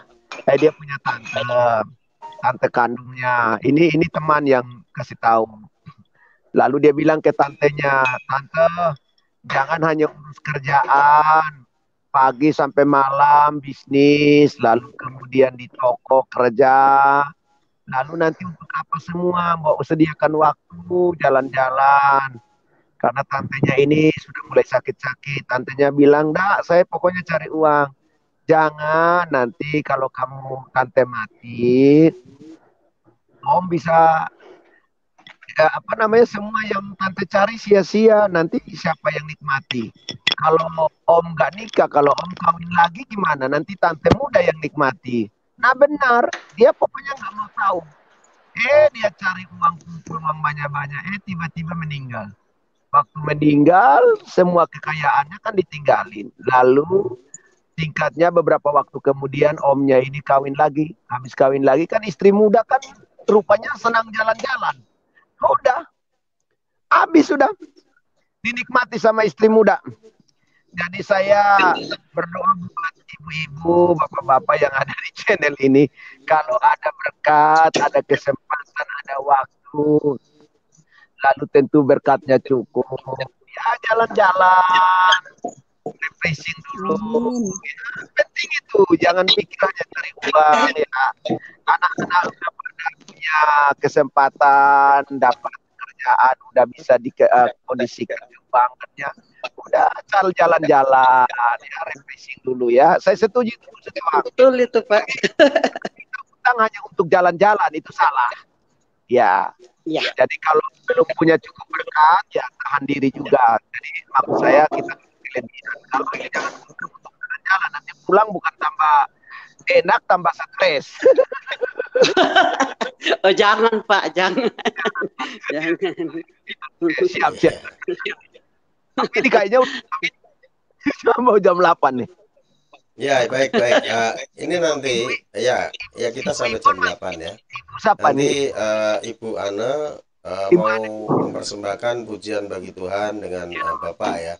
Speaker 2: Dia punya tante kandungnya. Ini teman yang kasih tahu. Lalu dia bilang ke tantenya, tante jangan hanya urus kerjaan, pagi sampai malam bisnis, lalu kemudian di toko kerja, lalu nanti untuk apa semua, mau sediakan waktu jalan-jalan. Karena tantenya ini sudah mulai sakit-sakit. Tantenya bilang, "Dak, saya pokoknya cari uang. Jangan nanti kalau kamu tante mati, om bisa semua yang tante cari sia-sia. Nanti siapa yang nikmati? Kalau om nggak nikah, kalau om kawin lagi gimana? Nanti tante muda yang nikmati." Nah benar, dia pokoknya nggak mau tahu. Dia cari uang, kumpul uang banyak-banyak, tiba-tiba meninggal. Waktu meninggal, semua kekayaannya kan ditinggalin. Lalu tingkatnya beberapa waktu kemudian omnya ini kawin lagi. Habis kawin lagi kan istri muda kan rupanya senang jalan-jalan. Udah, habis sudah. Dinikmati sama istri muda. Jadi saya berdoa buat ibu-ibu, bapak-bapak yang ada di channel ini. Kalau ada berkat, ada kesempatan, ada waktu, lalu tentu berkatnya cukup. Ya jalan-jalan, refreshing dulu. Ya, penting itu, jangan pikir hanya cari uang ya. Anak-anak udah pada punya kesempatan, dapat pekerjaan, udah bisa dikondisikan keuangannya. Udah jalan-jalan ya, refreshing dulu ya. Saya setuju itu.
Speaker 4: Betul itu Pak.
Speaker 2: Utang hanya untuk jalan-jalan itu salah. Ya.
Speaker 4: Ya.
Speaker 2: Jadi kalau belum punya cukup berkat ya tahan diri juga. Jadi maksud saya kita kelebihan. Kalau ini jangan untuk jalan-jalan, nanti pulang bukan tambah enak tambah stres.
Speaker 4: Oh jangan Pak, jangan. Jangan.
Speaker 2: Siap. Tapi ini kayaknya udah mau jam 8 nih.
Speaker 1: Ya, baik. Ini nanti ya kita sampai jam 8 ya.
Speaker 2: Siapa
Speaker 1: Nanti
Speaker 2: nih?
Speaker 1: Ibu Ana mau mempersembahkan pujian bagi Tuhan dengan Bapak ya.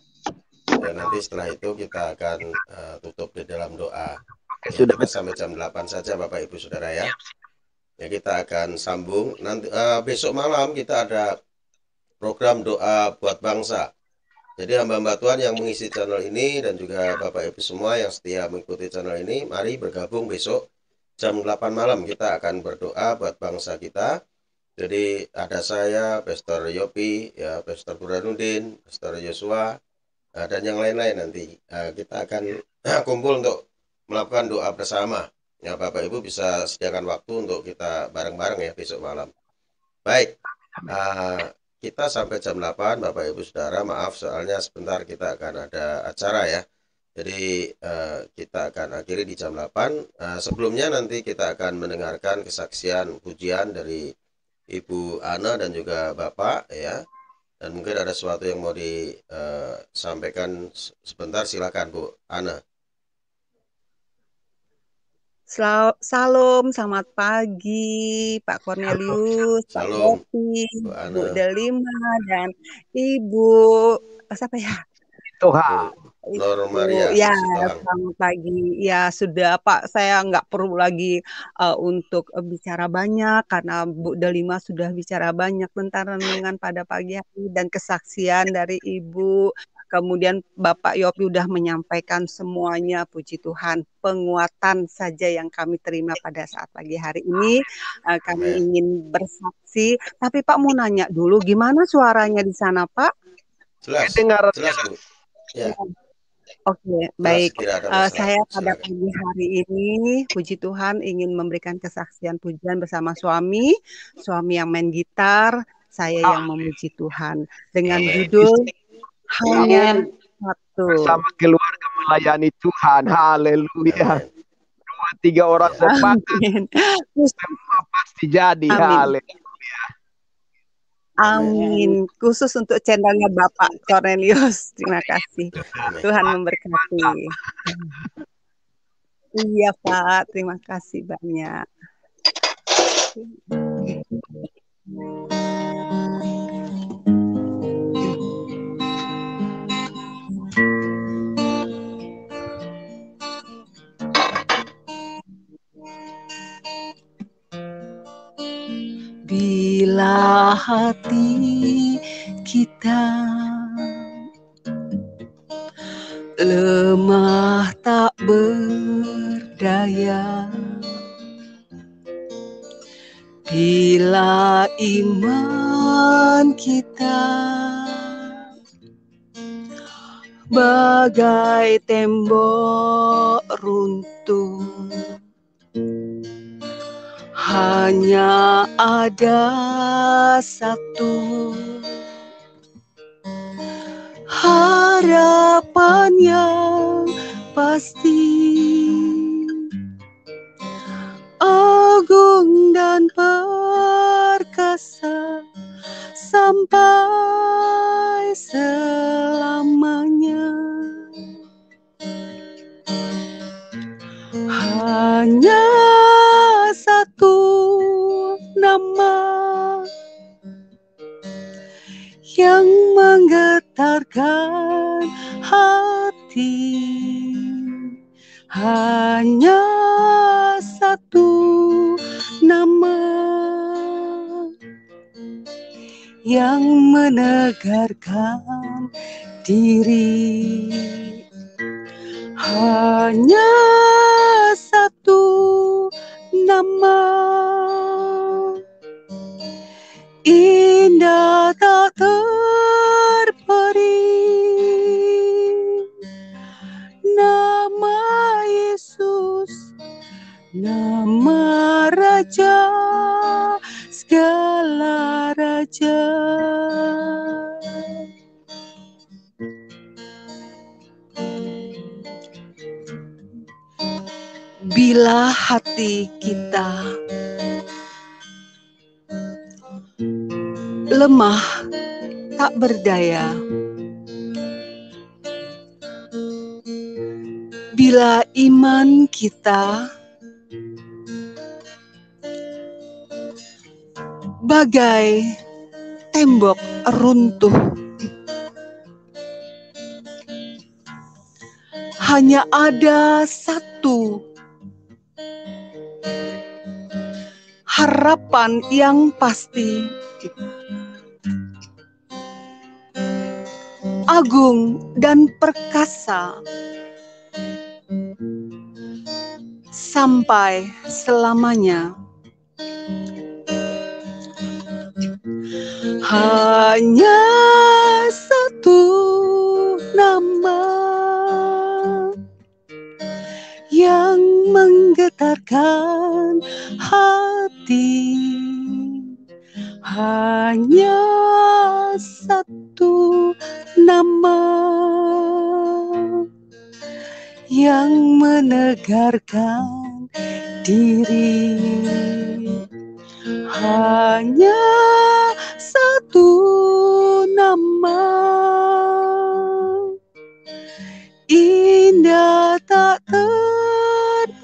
Speaker 1: Dan nanti setelah itu kita akan tutup di dalam doa. Ya,
Speaker 2: Sudah
Speaker 1: kita sampai jam 8 saja Bapak Ibu Saudara ya. Ya kita akan sambung nanti besok malam kita ada program doa buat bangsa. Jadi hamba-hamba Tuhan yang mengisi channel ini dan juga Bapak Ibu semua yang setia mengikuti channel ini, mari bergabung besok jam 8 malam kita akan berdoa buat bangsa kita. Jadi ada saya, Pastor Yopi, ya Pastor Burhanuddin, Pastor Yosua, dan yang lain-lain nanti. Kita akan kumpul untuk melakukan doa bersama. Ya Bapak Ibu bisa sediakan waktu untuk kita bareng-bareng ya besok malam. Baik. Kita sampai jam 8 Bapak Ibu Saudara, maaf soalnya sebentar kita akan ada acara ya. Jadi kita akan akhiri di jam 8. Sebelumnya nanti kita akan mendengarkan kesaksian pujian dari Ibu Ana dan juga Bapak ya. Dan mungkin ada sesuatu yang mau disampaikan sebentar, silakan Bu Ana.
Speaker 5: Salam, selamat pagi Pak Cornelius, Pak Yopi, Bu Delima, dan Ibu siapa ya?
Speaker 2: Tuhan.
Speaker 1: Normaria.
Speaker 5: Ya, selamat pagi. Ya sudah Pak, saya nggak perlu lagi untuk bicara banyak karena Bu Delima sudah bicara banyak tentang renungan pada pagi hari dan kesaksian dari Ibu. Kemudian Bapak Yopi sudah menyampaikan semuanya, puji Tuhan. Penguatan saja yang kami terima pada saat pagi hari ini. Kami ingin bersaksi. Tapi Pak mau nanya dulu, gimana suaranya di sana Pak?
Speaker 1: Jelas Bu. Ya.
Speaker 5: Oke, baik. Saya pada pagi hari ini, puji Tuhan, ingin memberikan kesaksian pujian bersama suami yang main gitar, saya yang memuji Tuhan. Dengan judul Hanya Satu.
Speaker 2: Bersama keluarga melayani Tuhan, haleluya. 2-3 orang sepakat, semua pasti jadi, haleluya.
Speaker 5: Amin. Khusus untuk channelnya Bapak Cornelius. Terima kasih. Tuhan memberkati. Iya Pak, terima kasih banyak. Bila hati kita lemah tak berdaya, bila iman kita bagai tembok runtuh, hanya ada satu harapan yang pasti, agung dan perkasa sampai yang menegarkan diri. Hanya satu nama, indah tak terperi, nama Yesus, nama Raja segala raja. Bila hati kita lemah, tak berdaya, bila iman kita bagai tembok runtuh, hanya ada satu harapan yang pasti, agung dan perkasa sampai selamanya. Hanya satu nama yang menggetarkan hati, hanya satu nama yang menegarkan diri, hanya satu nama, indah tak terperi,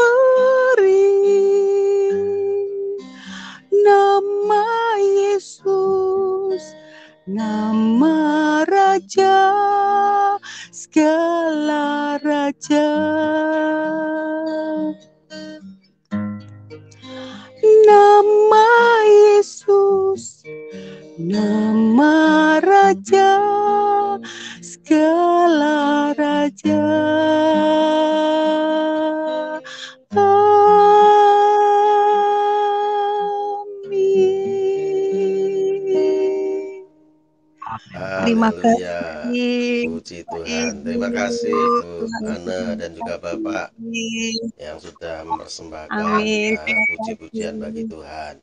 Speaker 5: nama Yesus, nama Raja segala raja. Nama Yesus, nama Raja segala raja. Amin. Terima
Speaker 1: Haleluya.
Speaker 5: kasih.
Speaker 1: Puji Tuhan. Terima kasih Bu Ana dan juga Bapak yang sudah mempersembahkan
Speaker 5: Amin.
Speaker 1: puji-pujian bagi Tuhan.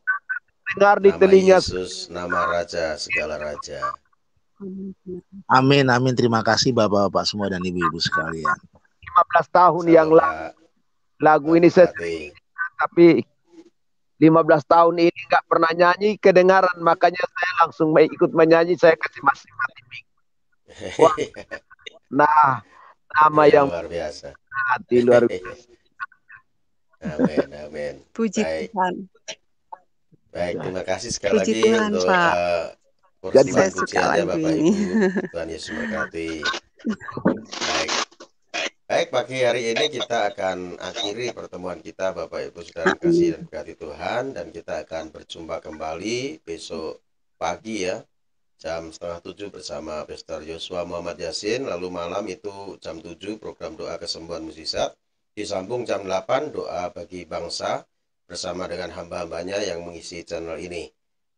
Speaker 2: Dengar di
Speaker 1: Nama
Speaker 2: telinga
Speaker 1: Yesus, nama Raja segala raja.
Speaker 6: Amin, amin. Terima kasih Bapak-bapak semua dan Ibu-ibu sekalian.
Speaker 2: 15 tahun yang lalu lagu ini saya tapi 15 tahun ini nggak pernah nyanyi kedengaran, makanya saya langsung ikut menyanyi, saya kasih masih mati. Wah. Nah, nama
Speaker 1: Ya,
Speaker 2: yang
Speaker 1: luar biasa.
Speaker 2: hati luar biasa.
Speaker 1: Amin, amin.
Speaker 5: Puji
Speaker 1: Baik.
Speaker 5: Tuhan.
Speaker 1: Baik, terima kasih sekali
Speaker 5: Puji
Speaker 1: lagi
Speaker 5: Tuhan,
Speaker 1: untuk
Speaker 5: Pak.
Speaker 1: persembahan
Speaker 5: Saya suka
Speaker 1: pujiannya
Speaker 5: lagu
Speaker 1: Bapak
Speaker 5: ini.
Speaker 1: Ibu. Tuhan Yesus memberkati. Baik. Baik, pagi hari ini kita akan akhiri pertemuan kita Bapak Ibu Saudara kasih dan berkati Tuhan, dan kita akan berjumpa kembali besok pagi ya, jam 6:30 bersama Pastor Yosua Muhammad Yasin. Lalu malam itu jam 7 program doa kesembuhan mukjizat, disambung jam 8 doa bagi bangsa bersama dengan hamba-hambanya yang mengisi channel ini.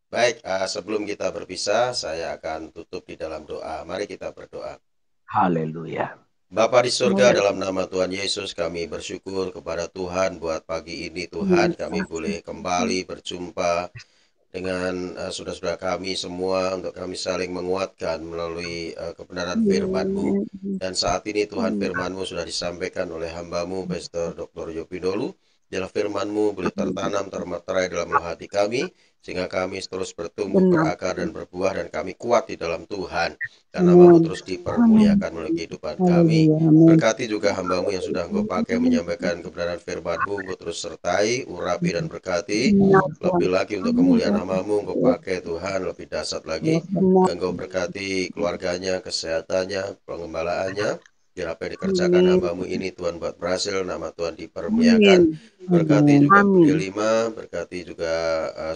Speaker 1: Baik, sebelum kita berpisah, saya akan tutup di dalam doa. Mari kita berdoa.
Speaker 2: Haleluya.
Speaker 1: Bapa di surga, dalam nama Tuhan Yesus kami bersyukur kepada Tuhan buat pagi ini. Tuhan, kami boleh kembali berjumpa dengan saudara-saudara kami semua untuk kami saling menguatkan melalui kebenaran firman-Mu. Dan saat ini Tuhan, firman-Mu sudah disampaikan oleh hamba-Mu Pastor Dr. Yopi Dolu. Biarlah firman-Mu boleh tertanam, termaterai dalam hati kami, sehingga kami terus bertumbuh, berakar dan berbuah, dan kami kuat di dalam Tuhan. Dan nama-Mu terus dipermuliakan melalui kehidupan kami. Berkati juga hamba-Mu yang sudah Engkau pakai menyampaikan kebenaran firman-Mu. Engkau terus sertai, urapi dan berkati. Lebih lagi untuk kemuliaan nama-Mu, Engkau pakai Tuhan lebih dahsyat lagi. Engkau berkati keluarganya, kesehatannya, pengembalaannya. Biar apa yang dikerjakan
Speaker 5: Amin.
Speaker 1: hambamu ini Tuhan buat berhasil, nama Tuhan dipermuliakan.
Speaker 5: Amin.
Speaker 1: Berkati juga Bu
Speaker 5: Amin.
Speaker 1: Delima, berkati juga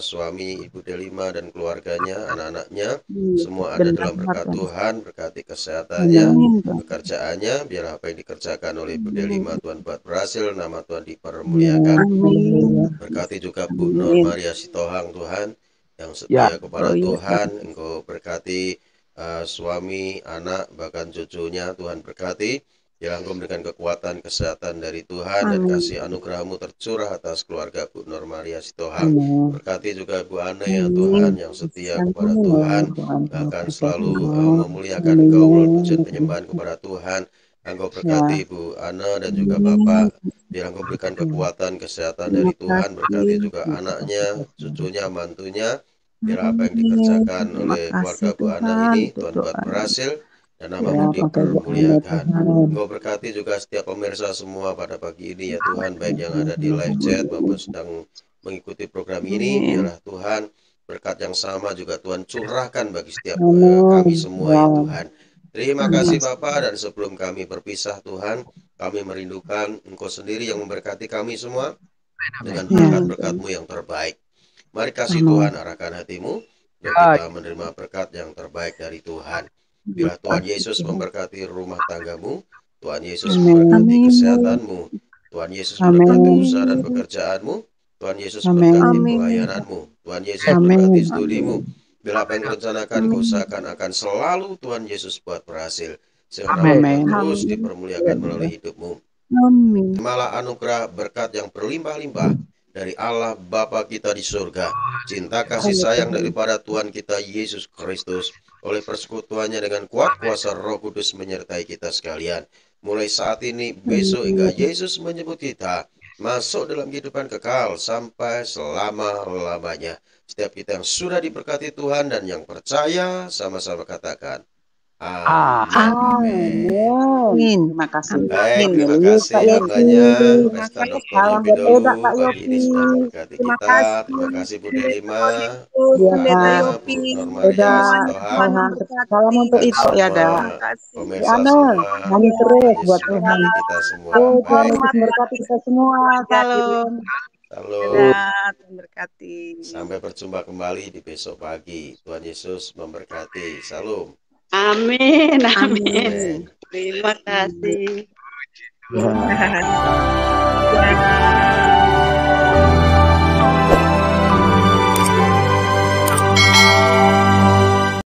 Speaker 1: suami Ibu Delima dan keluarganya, anak-anaknya. Semua ada dalam berkat Tuhan, berkati kesehatannya, pekerjaannya, biar apa yang dikerjakan oleh Bu Delima Tuhan buat berhasil, nama Tuhan dipermuliakan.
Speaker 5: Amin.
Speaker 1: Berkati juga Bu Nur Maria Sitohang Tuhan, yang setia kepada Tuhan. Engkau berkati suami, anak, bahkan cucunya, Tuhan berkati. Biar engkau memberikan kekuatan, kesehatan dari Tuhan, dan kasih anugerah-Mu tercurah atas keluarga Bu Nur Maria Sitohang. Berkati juga Bu Ane ya Tuhan, yang setia kepada Tuhan, bahkan selalu memuliakan Engkau melalui pujian penyembahan kepada Tuhan. Engkau berkati Bu Ana dan juga Bapak. Biar engkau berikan kekuatan, kesehatan dari Tuhan. Berkati juga anaknya, cucunya, mantunya. Biar apa yang dikerjakan oleh keluarga Bu Ana ini Tuhan buat berhasil, dan nama-Mu dipermuliakan. Engkau berkati juga setiap pemirsa semua pada pagi ini ya Tuhan, baik yang ada di live chat maupun sedang mengikuti program ini. Biarlah Tuhan berkat yang sama juga Tuhan curahkan bagi setiap kami semua ya Tuhan. Terima kasih Bapak, dan sebelum kami berpisah Tuhan, kami merindukan Engkau sendiri yang memberkati kami semua dengan berkat-berkat-Mu yang terbaik. Mari kasih Tuhan arahkan hatimu, biar kita menerima berkat yang terbaik dari Tuhan. Bila Tuhan Yesus memberkati rumah tanggamu, Tuhan Yesus memberkati kesehatanmu, Tuhan Yesus memberkati usaha dan pekerjaanmu, Tuhan Yesus memberkati pelayananmu, Tuhan Yesus memberkati studimu. Bila apa yang direncanakan, kau usahakan akan selalu Tuhan Yesus buat berhasil. Sehingga nama Tuhan terus dipermuliakan melalui hidupmu. Malah anugerah berkat yang berlimpah-limpah dari Allah Bapa kita di surga, cinta kasih sayang daripada Tuhan kita Yesus Kristus, oleh persekutuannya dengan kuat kuasa Roh Kudus menyertai kita sekalian. Mulai saat ini, besok hingga Yesus menyebut kita masuk dalam kehidupan kekal sampai selama-lamanya. Setiap kita yang sudah diberkati Tuhan dan yang percaya, sama-sama katakan amin.
Speaker 5: Terima kasih.
Speaker 1: Baik, terima kasih hambanya Pastor Dr. Yopi dulu pagi ini sudah memberkati kita. Terima kasih Bu Delima, Bu Ana, Bu Nur Maria Sitohang,
Speaker 3: Salam untuk
Speaker 1: dan
Speaker 3: itu ya,
Speaker 1: semua pemirsa
Speaker 3: Amin.
Speaker 1: semua.
Speaker 3: Nyanyi terus
Speaker 1: Yesus
Speaker 3: buat Tuhan.
Speaker 1: memberkati kita semua.
Speaker 3: Tuhan
Speaker 1: Baik,
Speaker 3: Yesus memberkati kita semua. Salam.
Speaker 1: halo.
Speaker 5: Dadah, berkati.
Speaker 1: Sampai berjumpa kembali di besok pagi. Tuhan Yesus memberkati. Salam.
Speaker 4: Amin, amin.
Speaker 1: Amin.
Speaker 4: Terima kasih.
Speaker 3: Ya.